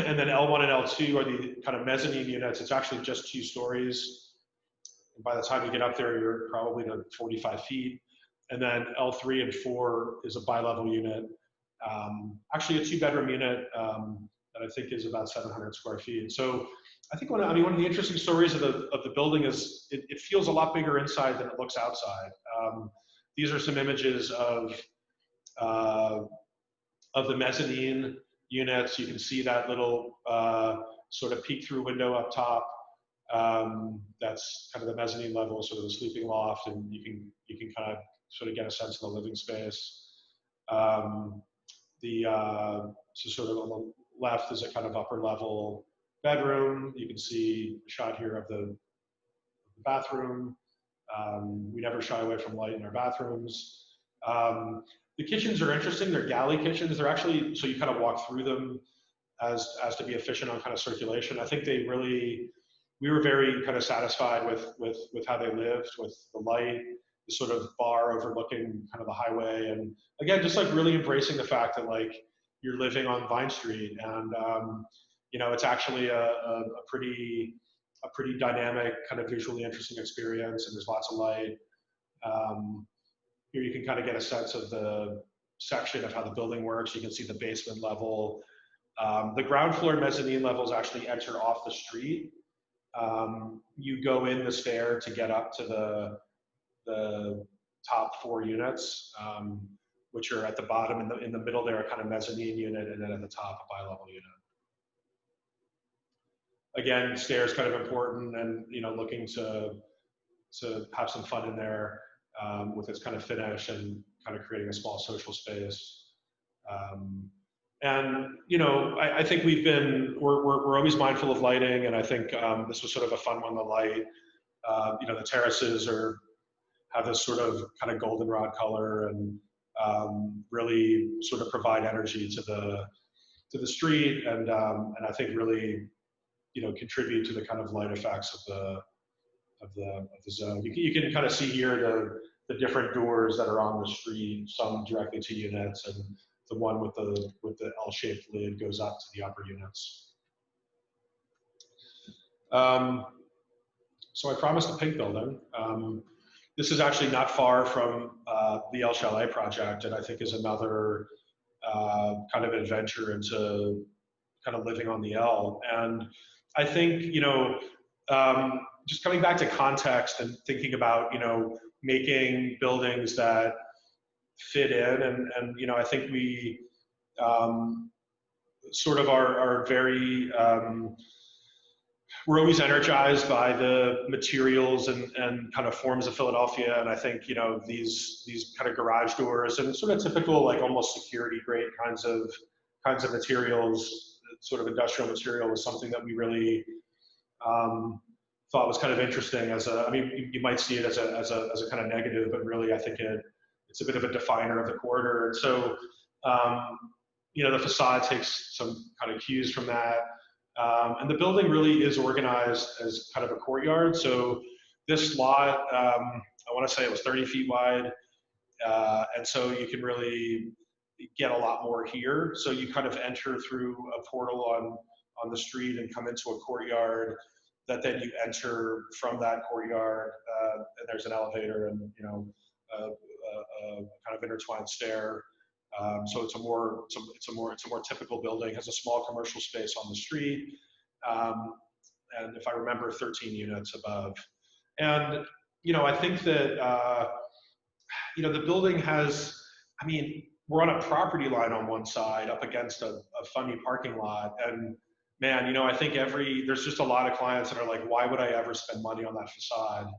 And then L1 and L2 are the kind of mezzanine units. It's actually just 2 stories. And by the time you get up there, you're probably to 45 feet. And then L3 and 4 is a bi-level unit. Actually a 2-bedroom unit that I think is about 700 square feet. So I think one of the interesting stories of the building is it feels a lot bigger inside than it looks outside. These are some images of the mezzanine units. You can see that little sort of peek-through window up top. That's kind of the mezzanine level, sort of the sleeping loft, and you can kind of sort of get a sense of the living space. So sort of on the left is a kind of upper level bedroom. You can see a shot here of the bathroom. We never shy away from light in our bathrooms. The kitchens are interesting. They're galley kitchens. They're actually, so you kind of walk through them as to be efficient on kind of circulation. I think we were very kind of satisfied with how they lived, with the light, the sort of bar overlooking kind of the highway. And again, just like really embracing the fact that like you're living on Vine Street, and it's actually a pretty dynamic, kind of visually interesting experience, and there's lots of light. Here you can kind of get a sense of the section of how the building works. You can see the basement level. The ground floor mezzanine levels actually enter off the street. You go in the stair to get up to the top 4 units, which are at the bottom. In the middle there, a kind of mezzanine unit, and then at the top, a bi-level unit. Again, stairs kind of important, and looking to have some fun in there with its kind of finish and kind of creating a small social space. I think we're always mindful of lighting, and I think this was sort of a fun one to light. The terraces have this sort of kind of goldenrod color, and really sort of provide energy to the street, and I think really contribute to the kind of light effects of the zone. You can kind of see here the different doors that are on the street, some directly to units, and the one with the L-shaped lid goes up to the upper units. So I promised a pink building. This is actually not far from the El Chalet project, and I think is another kind of adventure into kind of living on the L. And I think, just coming back to context and thinking about, making buildings that fit in, and I think we sort of are very we're always energized by the materials and kind of forms of Philadelphia. And I think, you know, these kind of garage doors and sort of typical, like almost security grade kinds of materials, sort of industrial material, was something that we really thought was kind of interesting. As a, I mean, you might see it as a kind of negative, but really I think it's a bit of a definer of the corridor. And so, you know, the facade takes some kind of cues from that. And the building really is organized as kind of a courtyard. So this lot, I want to say it was 30 feet wide. And so you can really get a lot more here. So you kind of enter through a portal on the street and come into a courtyard that then you enter from that courtyard. And there's an elevator and, you know, a kind of intertwined stair. So it's a more typical building, has a small commercial space on the street, and if I remember, 13 units above. And you know, I think that you know, the building has, I mean, we're on a property line on one side up against a funny parking lot, and man, you know, I think there's just a lot of clients that are like, why would I ever spend money on that facade,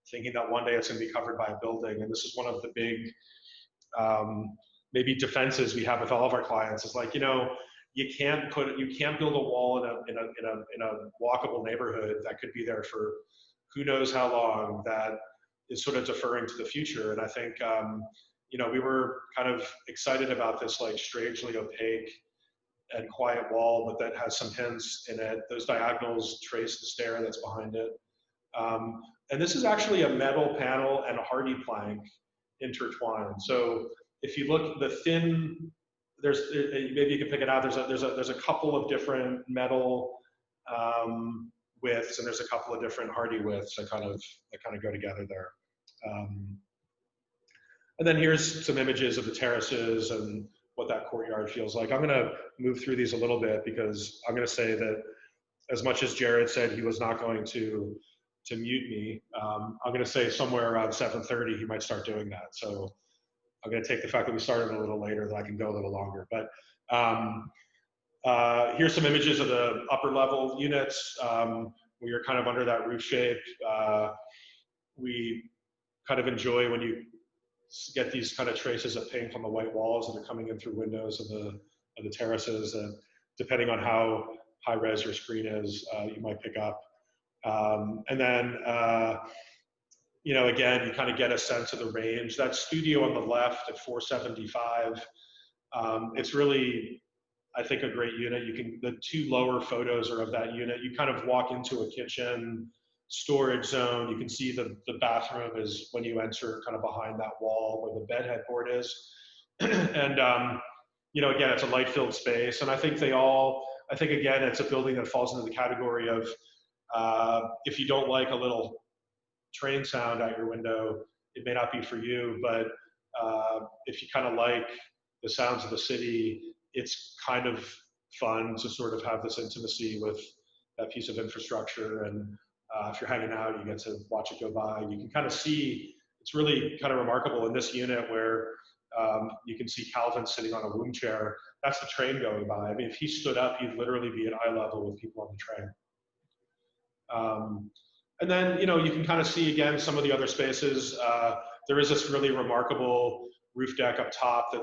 thinking that one day it's going to be covered by a building? And this is one of the big maybe defenses we have with all of our clients, is like, you know, you can't build a wall in a walkable neighborhood that could be there for who knows how long, that is sort of deferring to the future. And I think, you know, we were kind of excited about this like strangely opaque and quiet wall, but that has some hints in it. Those diagonals trace the stair that's behind it. And this is actually a metal panel and a hardy plank intertwined. So if you look, the thin, maybe you can pick it out. There's a couple of different metal widths, and there's a couple of different hardy widths that kind of go together there. And then here's some images of the terraces and what that courtyard feels like. I'm going to move through these a little bit because I'm going to say that as much as Jared said he was not going to mute me, I'm going to say somewhere around 7:30 he might start doing that. So I'm going to take the fact that we started a little later that I can go a little longer. But here's some images of the upper level units where you're kind of under that roof shape. We kind of enjoy when you get these kind of traces of paint on the white walls that are coming in through windows of the terraces. And depending on how high res your screen is, you might pick up. And then, you know, again, you kind of get a sense of the range. That studio on the left at 475, it's really, I think, a great unit. The two lower photos are of that unit. You kind of walk into a kitchen storage zone. You can see the bathroom is when you enter kind of behind that wall where the bed headboard is. And, you know, again, it's a light-filled space. And I think again, it's a building that falls into the category of, if you don't like a little train sound out your window, it may not be for you, but if you kind of like the sounds of the city, it's kind of fun to sort of have this intimacy with that piece of infrastructure. And if you're hanging out, you get to watch it go by. You can kind of see, it's really kind of remarkable in this unit where you can see Calvin sitting on a womb chair. That's the train going by. I mean, if he stood up, he'd literally be at eye level with people on the train. And then, you know, you can kind of see again some of the other spaces. There is this really remarkable roof deck up top that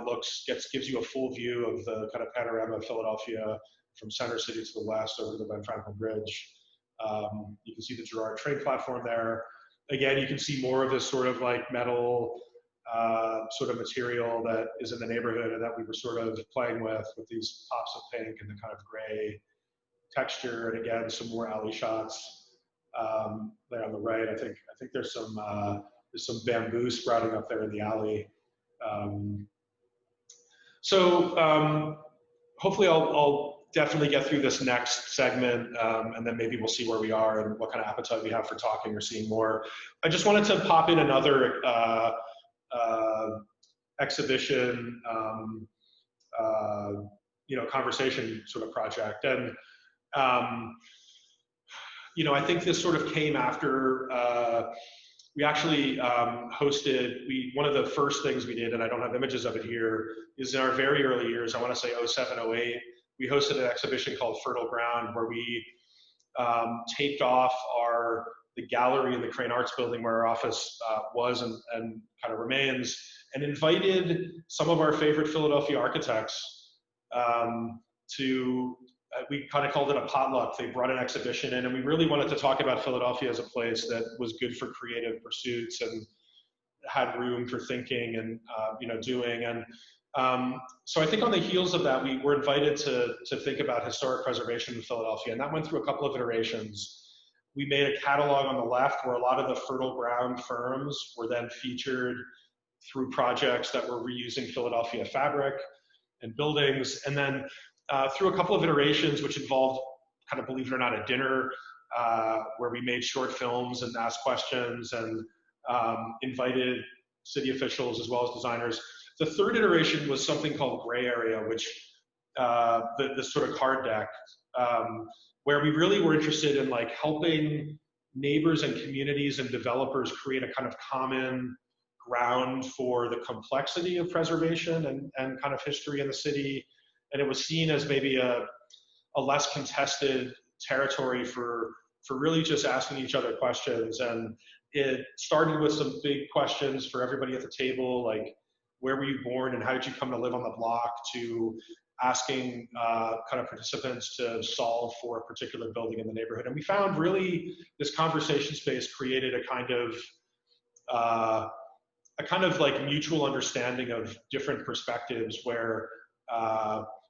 gives you a full view of the kind of panorama of Philadelphia from Center City to the west over the Ben Franklin Bridge. You can see the Girard train platform there. Again, you can see more of this sort of like metal sort of material that is in the neighborhood and that we were sort of playing with these pops of pink and the kind of gray texture. And again, some more alley shots there on the right. I think there's some bamboo sprouting up there in the alley. So hopefully I'll definitely get through this next segment, and then maybe we'll see where we are and what kind of appetite we have for talking or seeing more. I just wanted to pop in another exhibition, you know, conversation sort of project. And you know, I think this sort of came after we actually hosted, one of the first things we did, and I don't have images of it here, is in our very early years, I want to say 07, 08, we hosted an exhibition called Fertile Ground, where we taped off the gallery in the Crane Arts building where our office was and kind of remains, and invited some of our favorite Philadelphia architects to, we kind of called it a potluck. They brought an exhibition in, and we really wanted to talk about Philadelphia as a place that was good for creative pursuits and had room for thinking and doing. And so I think on the heels of that, we were invited to think about historic preservation in Philadelphia, and that went through a couple of iterations. We made a catalog on the left where a lot of the fertile ground firms were then featured through projects that were reusing Philadelphia fabric and buildings. And then through a couple of iterations, which involved kind of, believe it or not, a dinner where we made short films and asked questions and invited city officials as well as designers. The third iteration was something called Gray Area, which the sort of card deck, where we really were interested in like helping neighbors and communities and developers create a kind of common ground for the complexity of preservation and kind of history in the city. And it was seen as maybe a less contested territory for really just asking each other questions. And it started with some big questions for everybody at the table, like, where were you born and how did you come to live on the block, to asking kind of participants to solve for a particular building in the neighborhood. And we found really this conversation space created a kind of like mutual understanding of different perspectives, where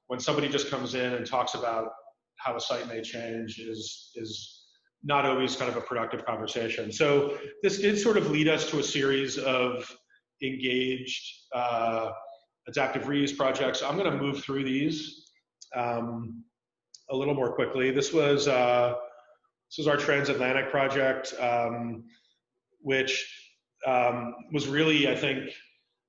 when somebody just comes in and talks about how a site may change is not always kind of a productive conversation. So this did sort of lead us to a series of engaged adaptive reuse projects. I'm going to move through these a little more quickly. This was our transatlantic project, which was really, I think,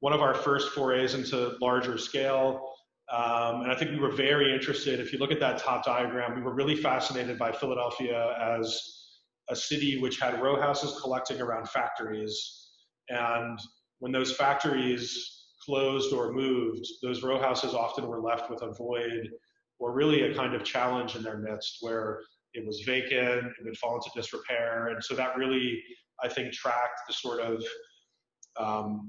one of our first forays into larger scale. And I think we were very interested. If you look at that top diagram, we were really fascinated by Philadelphia as a city which had row houses collecting around factories. And when those factories closed or moved, those row houses often were left with a void or really a kind of challenge in their midst, where it was vacant, it would fall into disrepair. And so that really, I think, tracked the sort of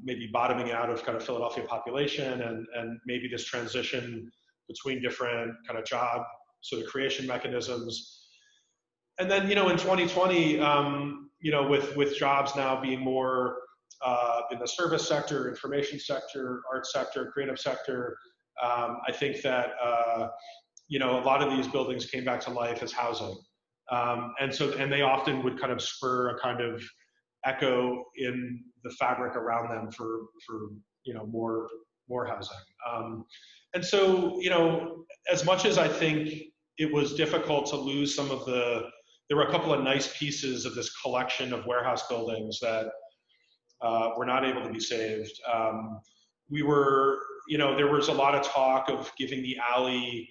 maybe bottoming out of kind of Philadelphia population and maybe this transition between different kind of job sort of creation mechanisms. And then, in 2020, with jobs now being more in the service sector, information sector, art sector, creative sector, I think that, a lot of these buildings came back to life as housing. And they often would kind of spur a kind of echo in the fabric around them for more housing. And so, as much as I think it was difficult to lose some of there were a couple of nice pieces of this collection of warehouse buildings that were not able to be saved. There was a lot of talk of giving the alley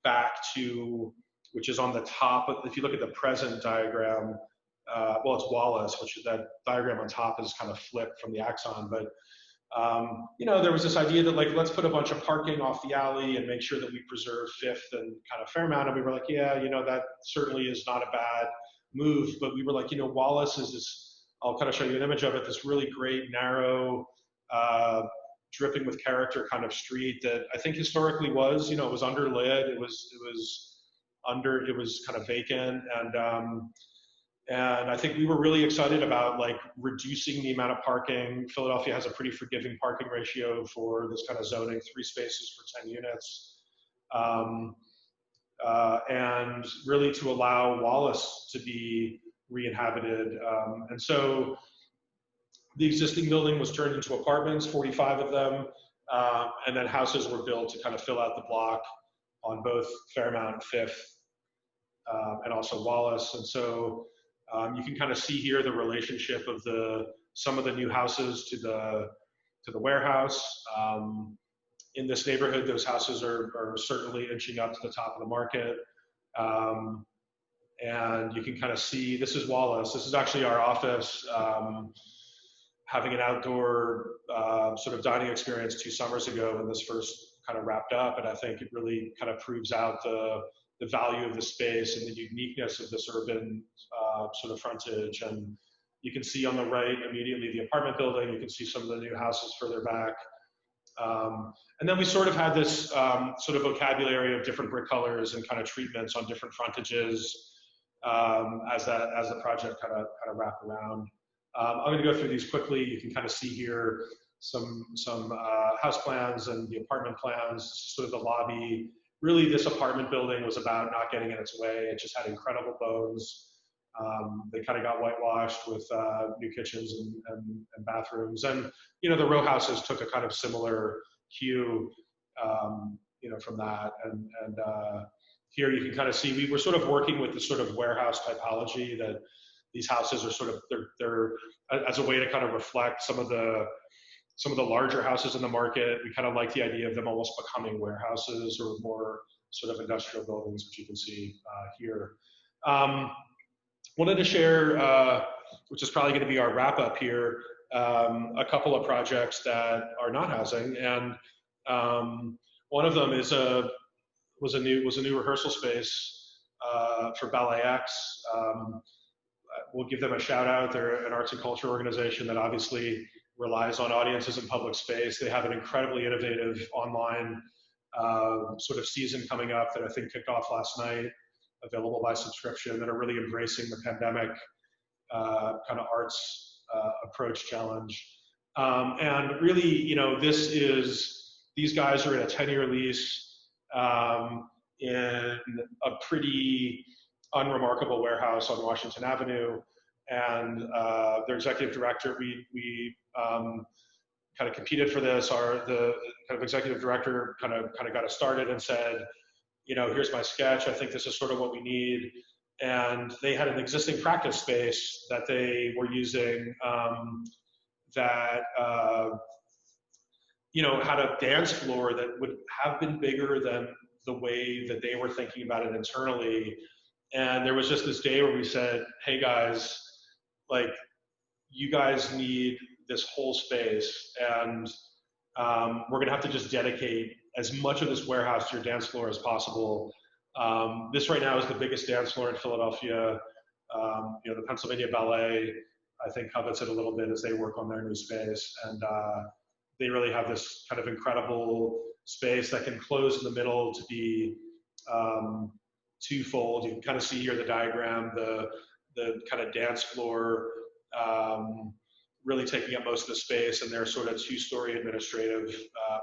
back to, which is on the top of, if you look at the present diagram, it's Wallace, which that diagram on top is kind of flipped from the axon. But, there was this idea that, like, let's put a bunch of parking off the alley and make sure that we preserve Fifth and kind of Fairmount. And we were like, yeah, that certainly is not a bad move. But we were like, Wallace is this, I'll kind of show you an image of it, this really great, narrow, dripping with character kind of street that I think historically was, it was underlit, it was kind of vacant. And I think we were really excited about like reducing the amount of parking. Philadelphia has a pretty forgiving parking ratio for this kind of zoning, 3 spaces for 10 units. And really to allow Wallace to be re-inhabited. And so the existing building was turned into apartments, 45 of them, and then houses were built to kind of fill out the block on both Fairmount and Fifth, and also Wallace. And so you can kind of see here the relationship of some of the new houses to the warehouse. In this neighborhood, those houses are certainly inching up to the top of the market. And you can kind of see, this is Wallace. This is actually our office, having an outdoor sort of dining experience 2 summers ago when this first kind of wrapped up. And I think it really kind of proves out the the value of the space and the uniqueness of this urban sort of frontage. And you can see on the right immediately the apartment building. You can see some of the new houses further back. And then we sort of had this sort of vocabulary of different brick colors and kind of treatments on different frontages as the project kind of wrapped around. I'm going to go through these quickly. You can kind of see here some house plans and the apartment plans, sort of the lobby. Really, this apartment building was about not getting in its way. It just had incredible bones. They kind of got whitewashed with new kitchens and bathrooms. And, you know, the row houses took a kind of similar cue, you know, from that. And here you can kind of see we were sort of working with the sort of warehouse typology that these houses are sort of, they're as a way to kind of reflect some of the larger houses in the market. We kind of like the idea of them almost becoming warehouses or more sort of industrial buildings, which you can see here. Wanted to share, which is probably going to be our wrap up here, a couple of projects that are not housing, and one of them was a new rehearsal space for Ballet X. We'll give them a shout out. They're an arts and culture organization that obviously relies on audiences in public space. They have an incredibly innovative online sort of season coming up that I think kicked off last night, available by subscription, that are really embracing the pandemic kind of arts approach challenge. And really, you know, these guys are in a 10-year lease in a pretty unremarkable warehouse on Washington Avenue. And their executive director, we kind of competed for this. The kind of executive director kind of got us started and said, you know, here's my sketch. I think this is sort of what we need. And they had an existing practice space that they were using that, you know, had a dance floor that would have been bigger than the way that they were thinking about it internally. And there was just this day where we said, hey guys, like, you guys need this whole space, and we're gonna have to just dedicate as much of this warehouse to your dance floor as possible. This right now is the biggest dance floor in Philadelphia. You know, the Pennsylvania Ballet, I think, covets it a little bit as they work on their new space. And they really have this kind of incredible space that can close in the middle to be twofold. You can kind of see here the diagram, the kind of dance floor really taking up most of the space, and their sort of two-story administrative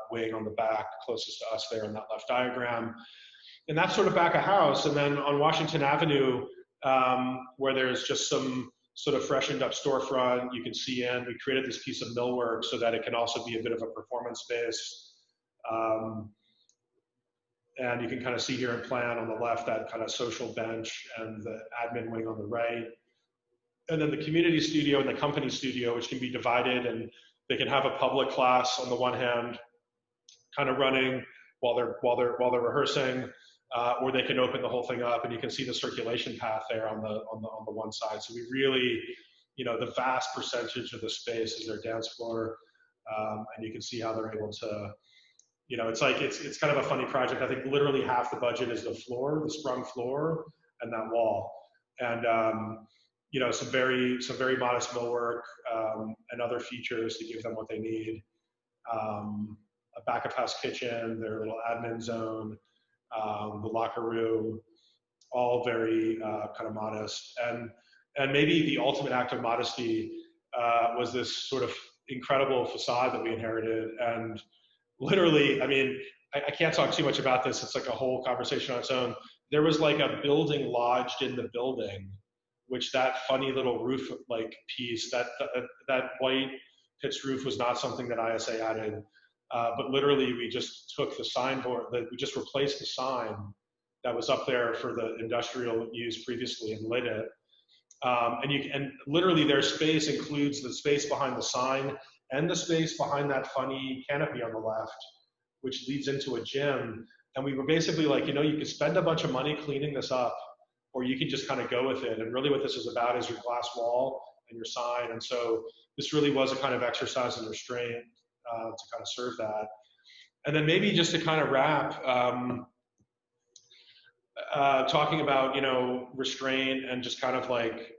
wing on the back, closest to us there in that left diagram. And that's sort of back of house. And then on Washington Avenue, where there's just some sort of freshened up storefront, you can see in, we created this piece of millwork so that it can also be a bit of a performance space. And you can kind of see here in plan on the left, that kind of social bench and the admin wing on the right. And then the community studio and the company studio, which can be divided, and they can have a public class on the one hand, kind of running while they're rehearsing, or they can open the whole thing up, and you can see the circulation path there on the one side. So we really, you know, the vast percentage of the space is their dance floor, and you can see how they're able to, you know, it's like it's kind of a funny project. I think literally half the budget is the floor, the sprung floor, and that wall, and you know, some very modest millwork and other features to give them what they need. A back of house kitchen, their little admin zone, the locker room, all very kind of modest. And maybe the ultimate act of modesty was this sort of incredible facade that we inherited. And literally, I mean, I can't talk too much about this. It's like a whole conversation on its own. There was like a building lodged in the building, which that funny little roof like piece, that white pitched roof was not something that ISA added. But literally, we just took the signboard, we just replaced the sign that was up there for the industrial use previously and lit it. And literally, their space includes the space behind the sign and the space behind that funny canopy on the left, which leads into a gym. And we were basically like, you know, you could spend a bunch of money cleaning this up, or you can just kind of go with it. And really, what this is about is your glass wall and your sign. And so this really was a kind of exercise in restraint to kind of serve that. And then maybe just to kind of wrap, talking about, you know, restraint and just kind of like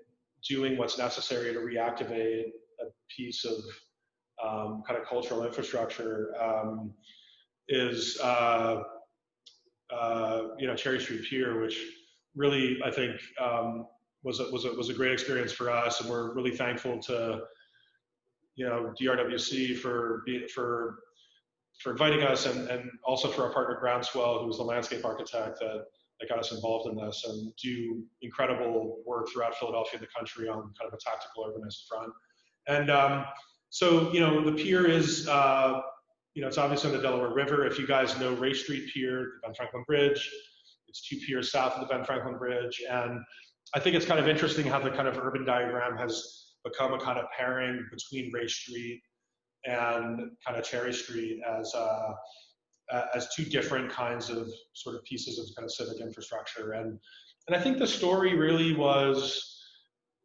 doing what's necessary to reactivate a piece of kind of cultural infrastructure is, you know, Cherry Street Pier, which really I think was a great experience for us, and we're really thankful to, you know, DRWC for inviting us, and also for our partner Groundswell, who was the landscape architect that got us involved in this, and do incredible work throughout Philadelphia and the country on kind of a tactical urbanist front. And so, you know, the pier is, you know, it's obviously on the Delaware River. If you guys know Ray Street Pier, the Ben Franklin Bridge, it's 2 piers south of the Ben Franklin Bridge. And I think it's kind of interesting how the kind of urban diagram has become a kind of pairing between Ray Street and kind of Cherry Street as 2 different kinds of sort of pieces of kind of civic infrastructure. And I think the story really was,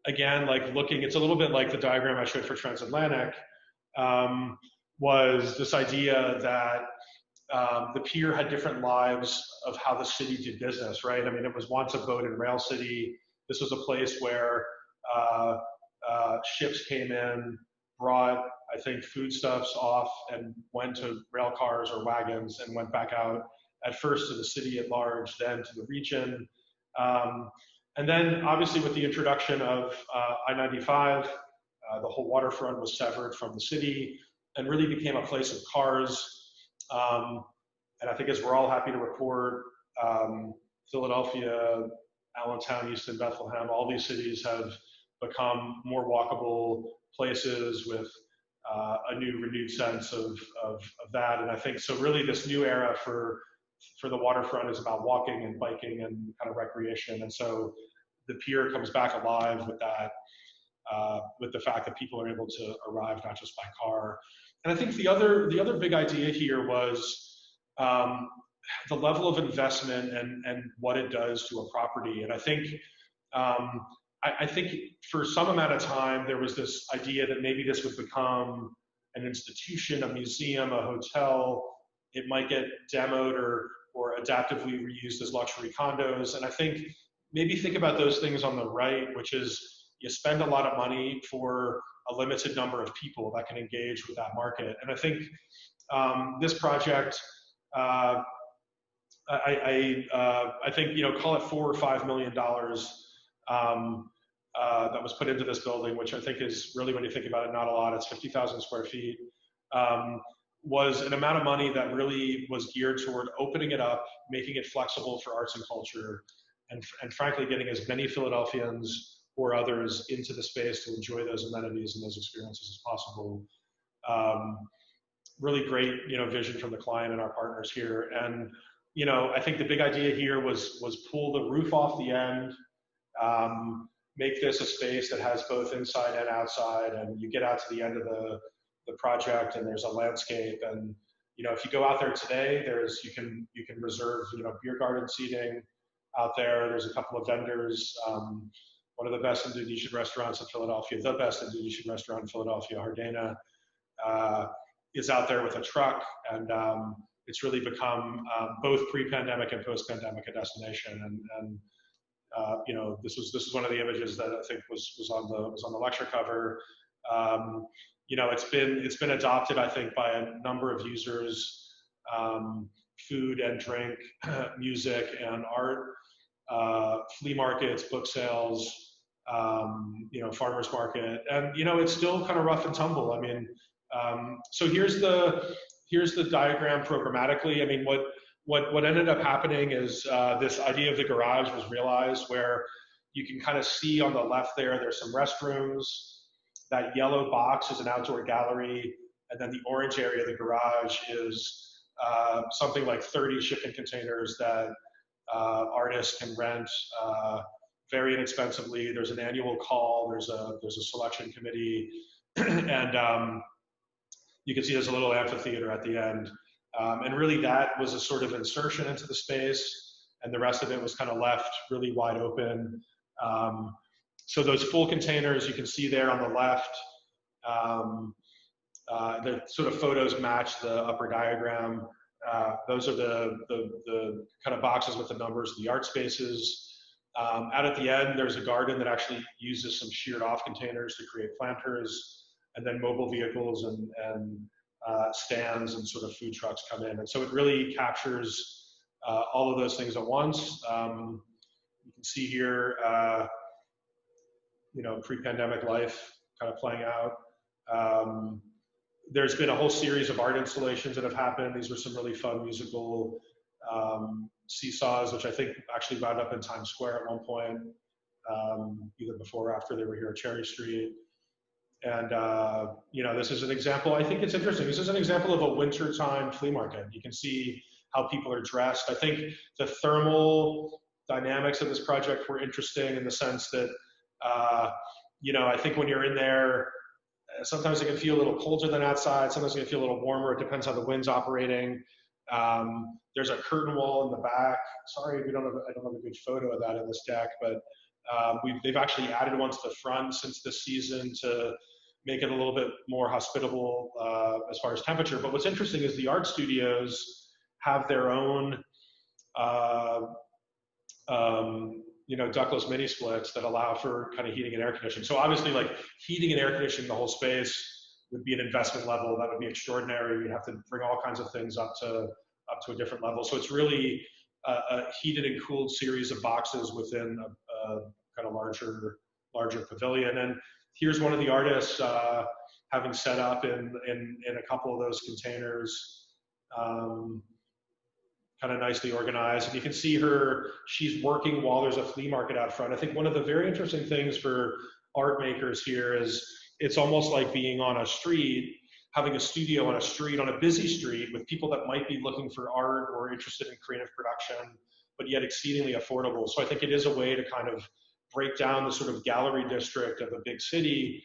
again, like looking, it's a little bit like the diagram I showed for Transatlantic, was this idea that the pier had different lives of how the city did business, right? I mean, it was once a boat and rail city. This was a place where ships came in, brought, I think, foodstuffs off and went to rail cars or wagons and went back out, at first to the city at large, then to the region. And then obviously with the introduction of I-95, the whole waterfront was severed from the city and really became a place of cars. And I think, as we're all happy to report, Philadelphia, Allentown, Easton, Bethlehem, all these cities have become more walkable places with a new renewed sense of that. And I think, so really this new era for the waterfront is about walking and biking and kind of recreation. And so the pier comes back alive with that, with the fact that people are able to arrive not just by car. And I think the other big idea here was the level of investment and what it does to a property. And I think I think for some amount of time there was this idea that maybe this would become an institution, a museum, a hotel. It might get demoed or adaptively reused as luxury condos. And I think maybe think about those things on the right, which is you spend a lot of money for a limited number of people that can engage with that market. And I think this project, I think, you know, call it $4 or $5 million that was put into this building, which I think is really, when you think about it, not a lot. It's 50,000 square feet. Was an amount of money that really was geared toward opening it up, making it flexible for arts and culture, and frankly, getting as many Philadelphians or others into the space to enjoy those amenities and those experiences as possible. Really great, you know, vision from the client and our partners here. And, you know, I think the big idea here was pull the roof off the end, make this a space that has both inside and outside, and you get out to the end of the project and there's a landscape. And, you know, if you go out there today, you can reserve, you know, beer garden seating out there. There's a couple of vendors. One of the best Indonesian restaurants in Philadelphia, the best Indonesian restaurant in Philadelphia, Hardena, is out there with a truck. And it's really become both pre-pandemic and post-pandemic a destination. And you know, this is one of the images that I think was on the lecture cover. You know, it's been adopted, I think, by a number of users, food and drink, music and art, flea markets, book sales, you know, farmers market, and, you know, it's still kind of rough and tumble. I mean, so here's the diagram programmatically. I mean, what ended up happening is this idea of the garage was realized, where you can kind of see on the left there's some restrooms. That yellow box is an outdoor gallery, and then the orange area of the garage is something like 30 shipping containers that artists can rent very inexpensively. There's an annual call. There's a selection committee, and you can see there's a little amphitheater at the end. And really, that was a sort of insertion into the space, and the rest of it was kind of left really wide open. So those full containers you can see there on the left, the sort of photos match the upper diagram. Those are the kind of boxes with the numbers of the art spaces. Out at the end, there's a garden that actually uses some sheared off containers to create planters, and then mobile vehicles and stands and sort of food trucks come in. And so it really captures all of those things at once. You can see here, pre-pandemic life kind of playing out. There's been a whole series of art installations that have happened. These were some really fun musical seesaws, which I think actually wound up in Times Square at one point, either before or after they were here at Cherry Street. And, this is an example. I think it's interesting. This is an example of a wintertime flea market. You can see how people are dressed. I think the thermal dynamics of this project were interesting in the sense that, I think when you're in there, sometimes it can feel a little colder than outside. Sometimes it can feel a little warmer. It depends how the wind's operating. There's a curtain wall in the back. Sorry, I don't have a good photo of that in this deck, but they've actually added one to the front since this season to make it a little bit more hospitable as far as temperature. But what's interesting is the art studios have their own ductless mini splits that allow for kind of heating and air conditioning. So obviously, like, heating and air conditioning the whole space would be an investment level that would be extraordinary. You'd have to bring all kinds of things up to a different level. So it's really a heated and cooled series of boxes within a kind of larger pavilion. And here's one of the artists having set up in a couple of those containers. Kind of nicely organized. And you can see her, she's working while there's a flea market out front. I think one of the very interesting things for art makers here is it's almost like being on a street, having a studio on a street, on a busy street with people that might be looking for art or interested in creative production, but yet exceedingly affordable. So I think it is a way to kind of break down the sort of gallery district of a big city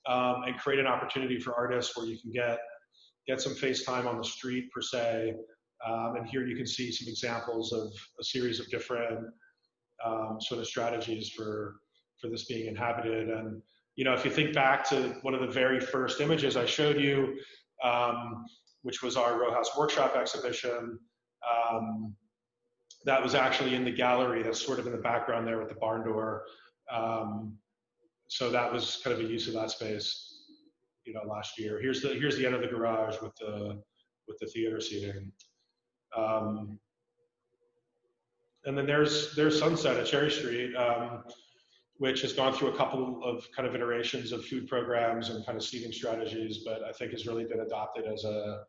and create an opportunity for artists where you can get some face time on the street per se. And here you can see some examples of a series of different sort of strategies for this being inhabited. And, if you think back to one of the very first images I showed you, which was our row house workshop exhibition, that was actually in the gallery that's sort of in the background there with the barn door. So that was kind of a use of that space, last year. Here's the end of the garage with the theater seating. And then there's Sunset at Cherry Street, which has gone through a couple of kind of iterations of food programs and kind of seating strategies, but I think has really been adopted as an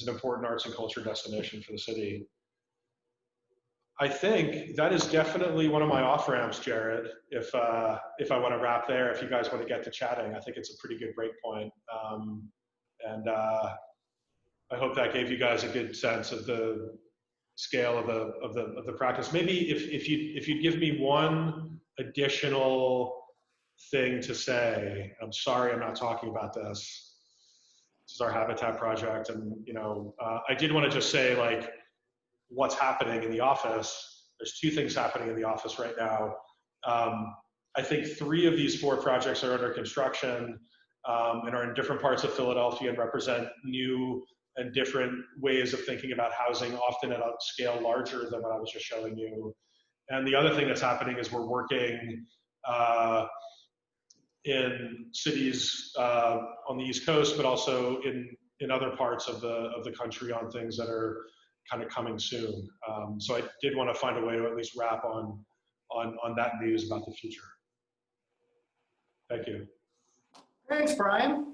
important arts and culture destination for the city. I think that is definitely one of my off-ramps, Jared, if I want to wrap there, if you guys want to get to chatting. I think it's a pretty good break point. I hope that gave you guys a good sense of the scale of the practice. Maybe if you'd give me one additional thing to say, I'm sorry I'm not talking about this. This is our habitat project, and I did want to just say, like, what's happening in the office. There's two things happening in the office right now. I think 3 of these 4 projects are under construction and are in different parts of Philadelphia and represent new and different ways of thinking about housing, often at a scale larger than what I was just showing you. And the other thing that's happening is we're working in cities on the East Coast, but also in other parts of the country on things that are kind of coming soon. So I did want to find a way to at least wrap on that news about the future. Thank you. Thanks, Brian.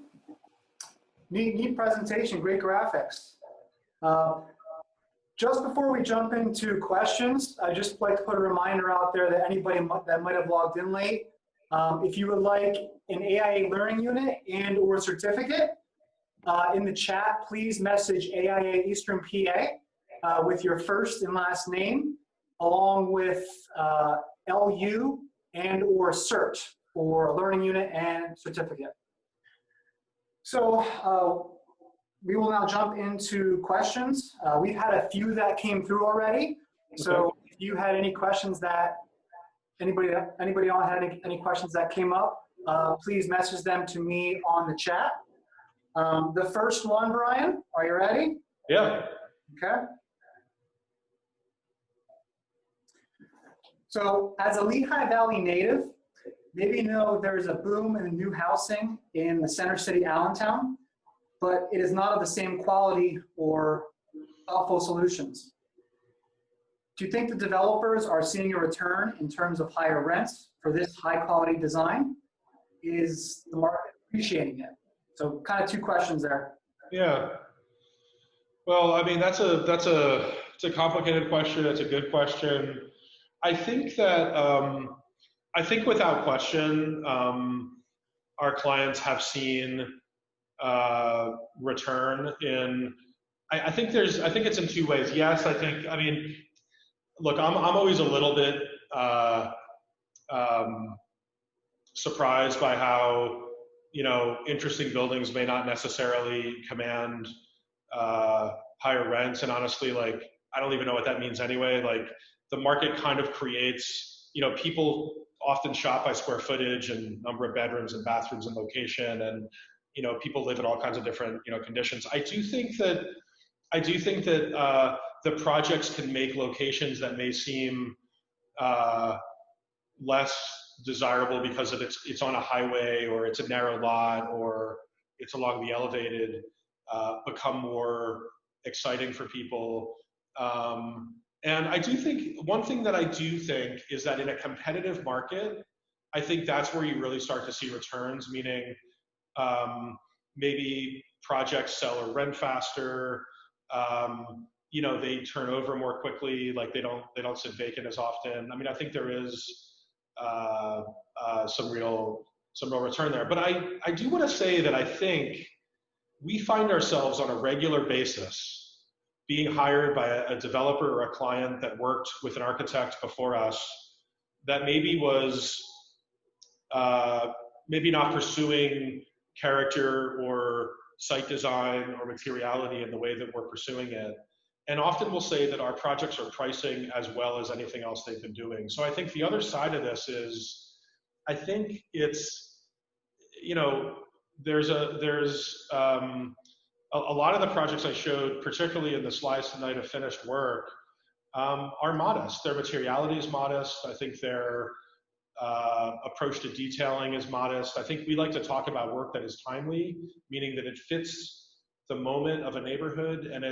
Neat presentation, great graphics. Just before we jump into questions, I'd just like to put a reminder out there that anybody that might have logged in late, if you would like an AIA learning unit and or certificate, in the chat, please message AIA Eastern PA with your first and last name, along with LU and or cert for a learning unit and certificate. So we will now jump into questions. We've had a few that came through already. So if you had any questions that, anybody else had any questions that came up, please message them to me on the chat. The first one, Brian, are you ready? Yeah. Okay. So as a Lehigh Valley native, maybe you know there's a boom in new housing in the center city, Allentown, but it is not of the same quality or thoughtful solutions. Do you think the developers are seeing a return in terms of higher rents for this high quality design? Is the market appreciating it? So kind of two questions there. Yeah. Well, I mean, it's a complicated question. It's a good question. I think that, I think without question, our clients have seen return in, I think it's in two ways. Yes, I mean, look, I'm always a little bit surprised by how, interesting buildings may not necessarily command higher rents. And honestly, like, I don't even know what that means anyway. Like, the market kind of creates, people often shop by square footage and number of bedrooms and bathrooms and location, and people live in all kinds of different conditions. I do think that the projects can make locations that may seem less desirable because of it's on a highway, or it's a narrow lot, or it's along the elevated, become more exciting for people. And I do think, one thing that I do think is that in a competitive market, I think that's where you really start to see returns, meaning maybe projects sell or rent faster, they turn over more quickly, like they don't sit vacant as often. I mean, I think there is some real return there. But I do want to say that I think we find ourselves on a regular basis being hired by a developer or a client that worked with an architect before us that maybe was maybe not pursuing character or site design or materiality in the way that we're pursuing it. And often we'll say that our projects are pricing as well as anything else they've been doing. So I think the other side of this is, I think it's, there's a lot of the projects I showed, particularly in the slides tonight of finished work, are modest. Their materiality is modest. I think their approach to detailing is modest. I think we like to talk about work that is timely, meaning that it fits the moment of a neighborhood, and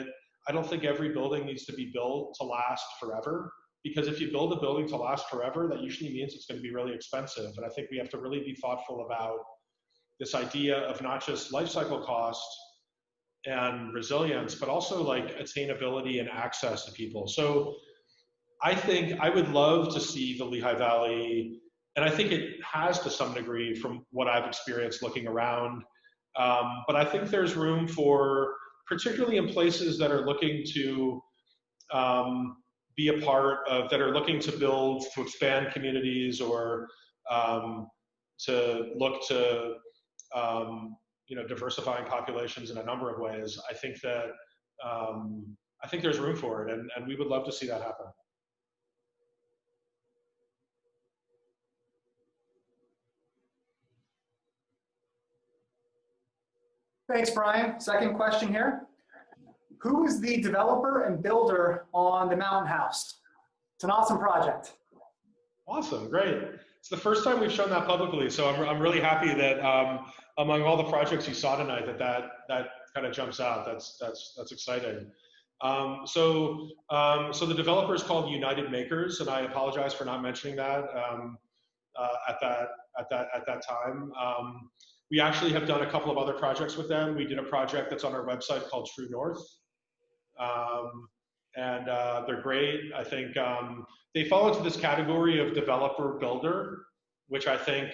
I don't think every building needs to be built to last forever, because if you build a building to last forever, that usually means it's going to be really expensive. And I think we have to really be thoughtful about this idea of not just life cycle cost and resilience, but also like attainability and access to people. So I think I would love to see the Lehigh Valley, and I think it has to some degree from what I've experienced looking around, but I think there's room for, particularly in places that are looking to be a part of, that are looking to build, to expand communities, or to look to diversifying populations in a number of ways. I think that I think there's room for it, and we would love to see that happen. Thanks, Brian. Second question here. Who is the developer and builder on the Mountain House? It's an awesome project. Awesome, great. It's the first time we've shown that publicly, so I'm really happy that among all the projects you saw tonight, that kind of jumps out. That's exciting. So the developer is called United Makers, and I apologize for not mentioning that at that time. We actually have done a couple of other projects with them. We did a project that's on our website called True North. And they're great. I think they fall into this category of developer builder, which I think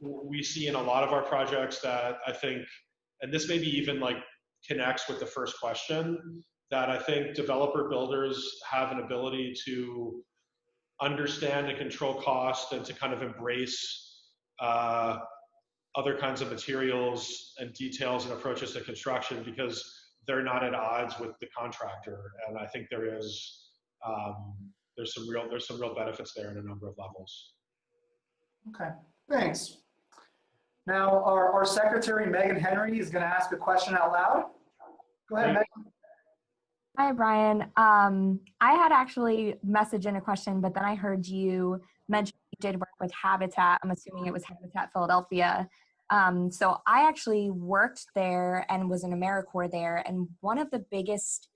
we see in a lot of our projects, that I think, and this maybe even like connects with the first question, that I think developer builders have an ability to understand and control cost, and to kind of embrace other kinds of materials and details and approaches to construction, because they're not at odds with the contractor. And I think there's some real benefits there in a number of levels. Okay, thanks. Now our secretary, Megan Henry, is going to ask a question out loud. Go ahead, Megan. Hi, Brian. I had actually messaged in a question, but then I heard you mention you did work with Habitat. I'm assuming it was Habitat Philadelphia. So I actually worked there and was an AmeriCorps there. And one of the biggest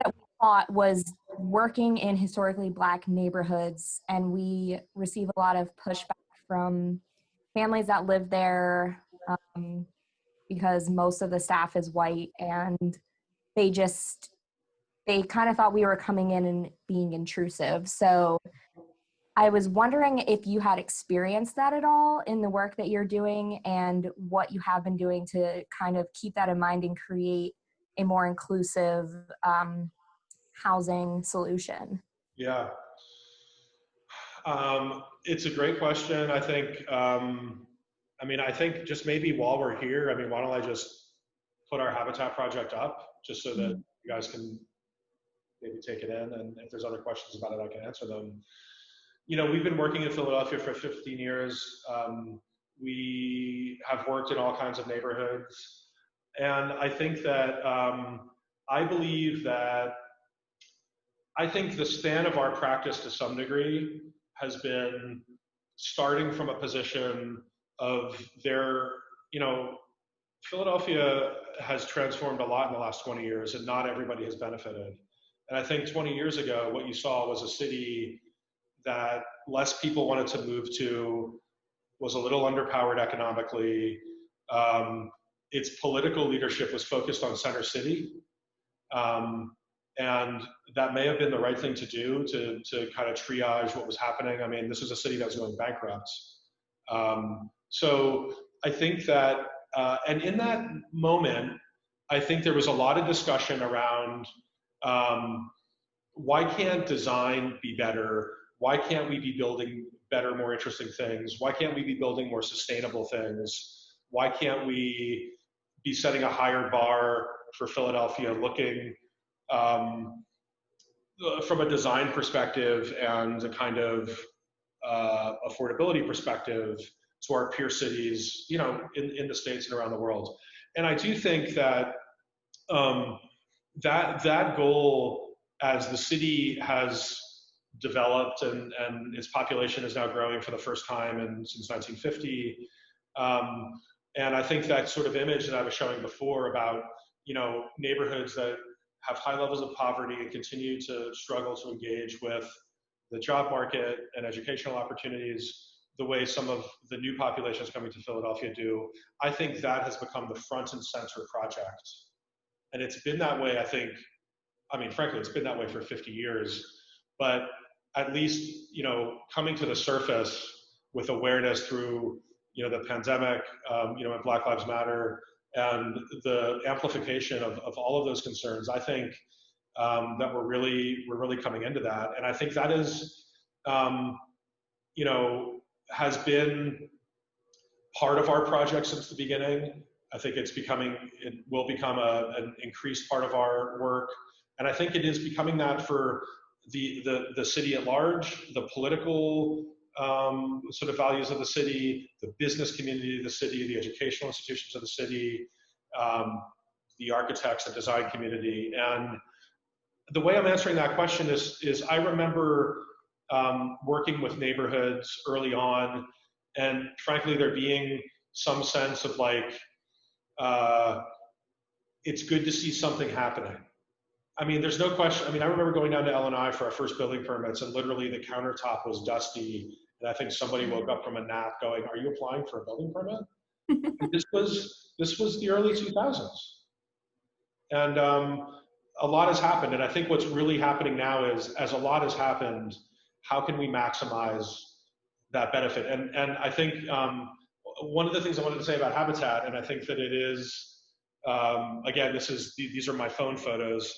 that we thought was working in historically Black neighborhoods. And we receive a lot of pushback from families that live there because most of the staff is white, and they just they kind of thought we were coming in and being intrusive. So I was wondering if you had experienced that at all in the work that you're doing, and what you have been doing to kind of keep that in mind and create a more inclusive housing solution. Yeah. It's a great question. I think, I think just maybe while we're here, why don't I just put our Habitat project up just so that you guys can maybe take it in, and if there's other questions about it, I can answer them. We've been working in Philadelphia for 15 years. We have worked in all kinds of neighborhoods. And I think that, I think the span of our practice to some degree has been starting from a position of Philadelphia has transformed a lot in the last 20 years, and not everybody has benefited. And I think 20 years ago, what you saw was a city that less people wanted to move to, was a little underpowered economically. Its political leadership was focused on center city. And that may have been the right thing to do to kind of triage what was happening. This was a city that was going bankrupt. So I think that, and in that moment, I think there was a lot of discussion around why can't design be better? Why can't we be building better, more interesting things? Why can't we be building more sustainable things? Why can't we be setting a higher bar for Philadelphia, looking from a design perspective and a kind of affordability perspective to our peer cities, in the States and around the world. And I do think that that goal, as the city has developed and its population is now growing for the first time since 1950, and I think that sort of image that I was showing before about neighborhoods that have high levels of poverty and continue to struggle to engage with the job market and educational opportunities the way some of the new populations coming to Philadelphia do, I think that has become the front and center project. And it's been that way, frankly, it's been that way for 50 years, but at least, coming to the surface with awareness through, the pandemic, and Black Lives Matter, and the amplification of all of those concerns, I think that we're really coming into that. And I think that is, has been part of our project since the beginning. I think it will become an increased part of our work. And I think it is becoming that for the city at large, the political sort of values of the city, the business community of the city, the educational institutions of the city, the architects and design community. And the way I'm answering that question is I remember working with neighborhoods early on, and frankly, there being some sense of it's good to see something happening. There's no question. I remember going down to L&I for our first building permits, and literally the countertop was dusty. And I think somebody woke up from a nap going, "Are you applying for a building permit?" This was the early 2000s. And a lot has happened. And I think what's really happening now is, as a lot has happened, how can we maximize that benefit? And I think one of the things I wanted to say about Habitat, and I think that it is, again, these are my phone photos,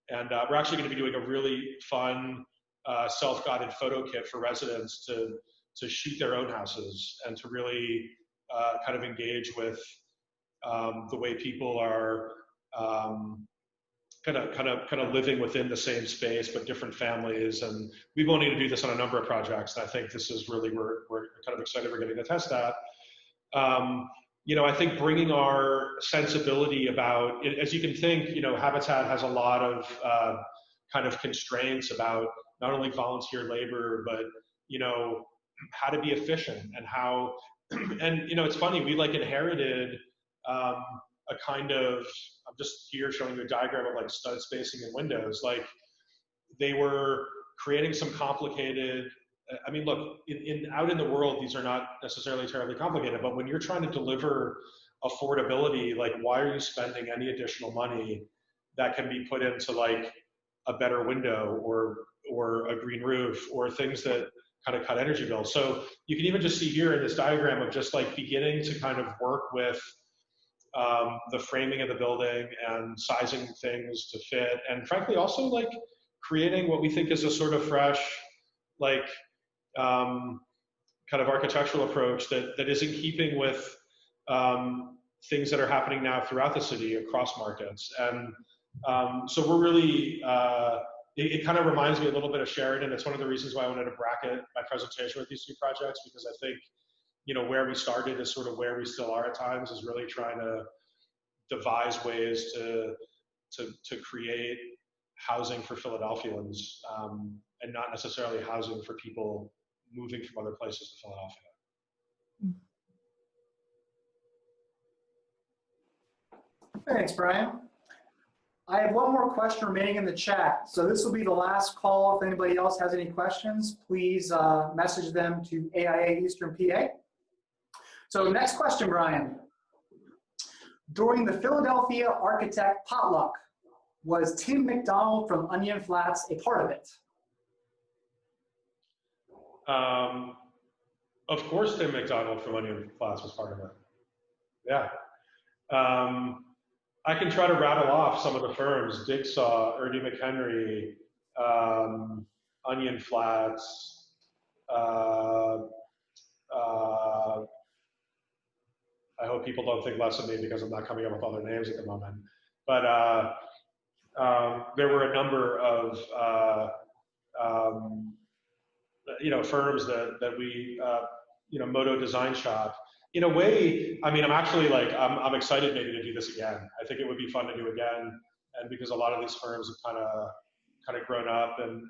and we're actually going to be doing a really fun self-guided photo kit for residents to shoot their own houses and to really kind of engage with the way people are kind of living within the same space but different families. And we've wanted to do this on a number of projects, and I think this is really we're kind of excited we're getting to test that. I think bringing our sensibility about, as you can think, Habitat has a lot of kind of constraints about not only volunteer labor, but, how to be efficient and how, and, it's funny, we like inherited a kind of, I'm just here showing you a diagram of like stud spacing and windows. Like they were creating some complicated, I mean, look, out in the world, these are not necessarily terribly complicated, but when you're trying to deliver affordability, like why are you spending any additional money that can be put into like a better window or a green roof or things that kind of cut energy bills? So you can even just see here in this diagram of just like beginning to kind of work with the framing of the building and sizing things to fit, and frankly also like creating what we think is a sort of fresh, like kind of architectural approach that is in keeping with things that are happening now throughout the city across markets. And so we're really, it kind of reminds me a little bit of Sheridan. It's one of the reasons why I wanted to bracket my presentation with these two projects, because I think, where we started is sort of where we still are at times, is really trying to devise ways to create housing for Philadelphians, and not necessarily housing for people moving from other places to Philadelphia. Thanks, Brian. I have one more question remaining in the chat. So this will be the last call. If anybody else has any questions, please message them to AIA Eastern PA. So next question, Brian. During the Philadelphia Architect Potluck, was Tim McDonald from Onion Flats a part of it? Of course, Tim McDonald from Onion Flats was part of it. Yeah. I can try to rattle off some of the firms: Digsaw, Ernie McHenry, Onion Flats. I hope people don't think less of me because I'm not coming up with all their names at the moment. But there were a number of firms that we, Moto Design Shop. In a way, I mean, I'm excited maybe to do this again. I think it would be fun to do again, and because a lot of these firms have kind of grown up and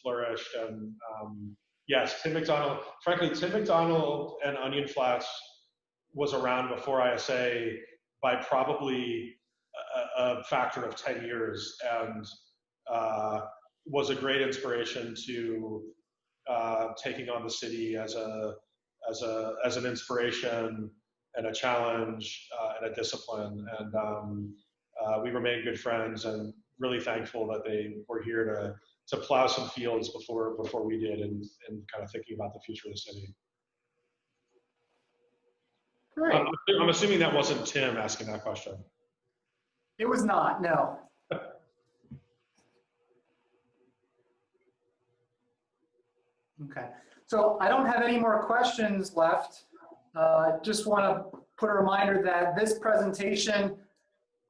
flourished. And yes, Tim McDonald. Frankly, Tim McDonald and Onion Flats was around before ISA by probably a factor of 10 years, and was a great inspiration to taking on the city as an inspiration and a challenge and a discipline. And we remain good friends, and really thankful that they were here to plow some fields before we did, and kind of thinking about the future of the city. Great. I'm assuming that wasn't Tim asking that question. It was not, no. Okay, so I don't have any more questions left. Just want to put a reminder that this presentation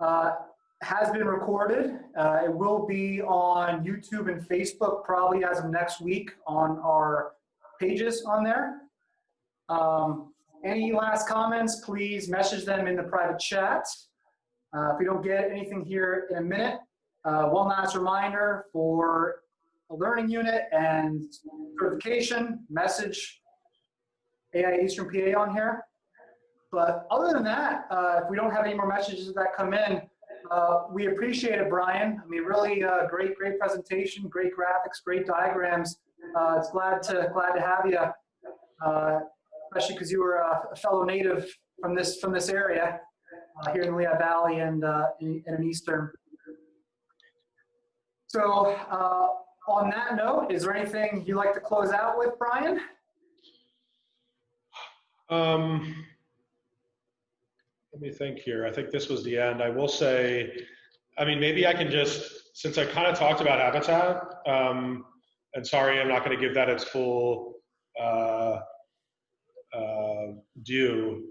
has been recorded. It will be on YouTube and Facebook probably as of next week on our pages on there. Any last comments, please message them in the private chat. If we don't get anything here in a minute, one last reminder for a learning unit and certification, message AIA Eastern PA on here. But other than that, if we don't have any more messages that come in, we appreciate it, Brian. I mean, really great presentation, great graphics, great diagrams. It's glad to have you, especially because you were a fellow native from this area here in the Lehigh Valley and in Eastern. So on that note, is there anything you'd like to close out with, Brian? Let me think here. I think this was the end. I will say, I mean, maybe I can just, since I kind of talked about Habitat, and sorry, I'm not going to give that its full due.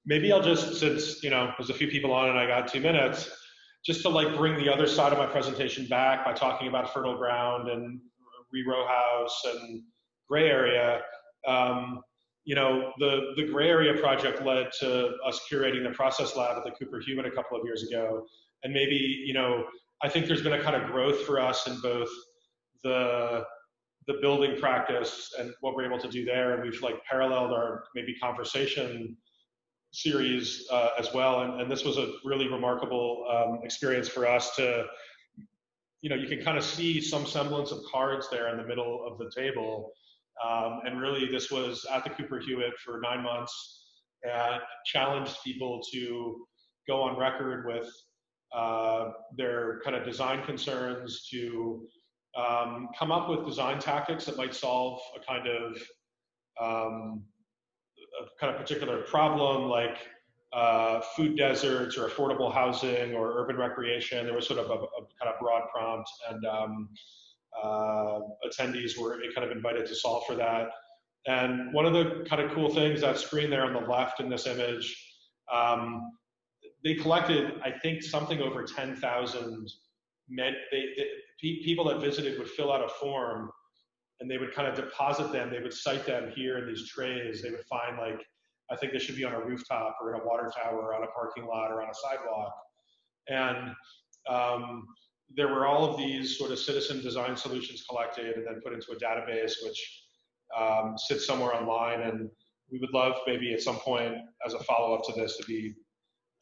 Maybe I'll just, since, there's a few people on and I got 2 minutes, just to like bring the other side of my presentation back by talking about fertile ground and re-row house and gray area. you know, the gray area project led to us curating the process lab at the Cooper Hewitt a couple of years ago. And maybe, you know, I think there's been a kind of growth for us in both the building practice and what we're able to do there. And we've like paralleled our maybe conversation series as well. And this was a really remarkable experience for us to, you know, you can kind of see some semblance of cards there in the middle of the table. And really this was at the Cooper Hewitt for 9 months and challenged people to go on record with their kind of design concerns, to come up with design tactics that might solve a kind of particular problem, like food deserts or affordable housing or urban recreation. There was sort of a kind of broad prompt, and attendees were kind of invited to solve for that. And one of the kind of cool things, that screen there on the left in this image, they collected, I think, something over 10,000 people that visited would fill out a form, and they would kind of deposit them. They would cite them here in these trays. They would find, like, I think they should be on a rooftop or in a water tower or on a parking lot or on a sidewalk. And there were all of these sort of citizen design solutions collected and then put into a database, which sits somewhere online. And we would love maybe at some point as a follow-up to this to be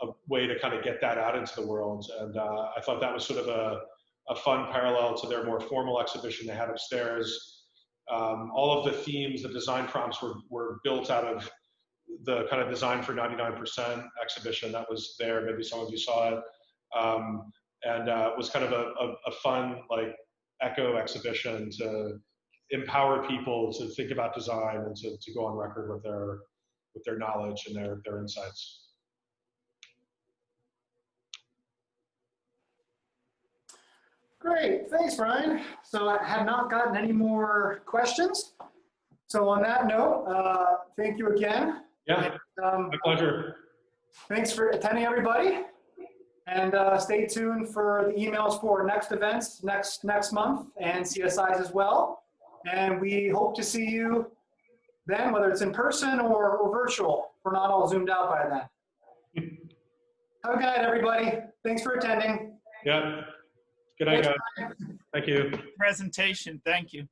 a way to kind of get that out into the world. And I thought that was sort of a fun parallel to their more formal exhibition they had upstairs. All of the themes, the design prompts were built out of the kind of Design for 99% exhibition that was there. Maybe some of you saw it. And it was kind of a fun, like, echo exhibition to empower people to think about design and to go on record with their knowledge and their insights. Great, thanks, Brian. So I have not gotten any more questions. So on that note, thank you again. Yeah, my pleasure. Thanks for attending, everybody. And stay tuned for the emails for next events next month and CSIs as well. And we hope to see you then, whether it's in person or virtual. We're not all zoomed out by then. Have a good night, everybody. Thanks for attending. Yeah. Good night, guys. Thank you. Presentation. Thank you.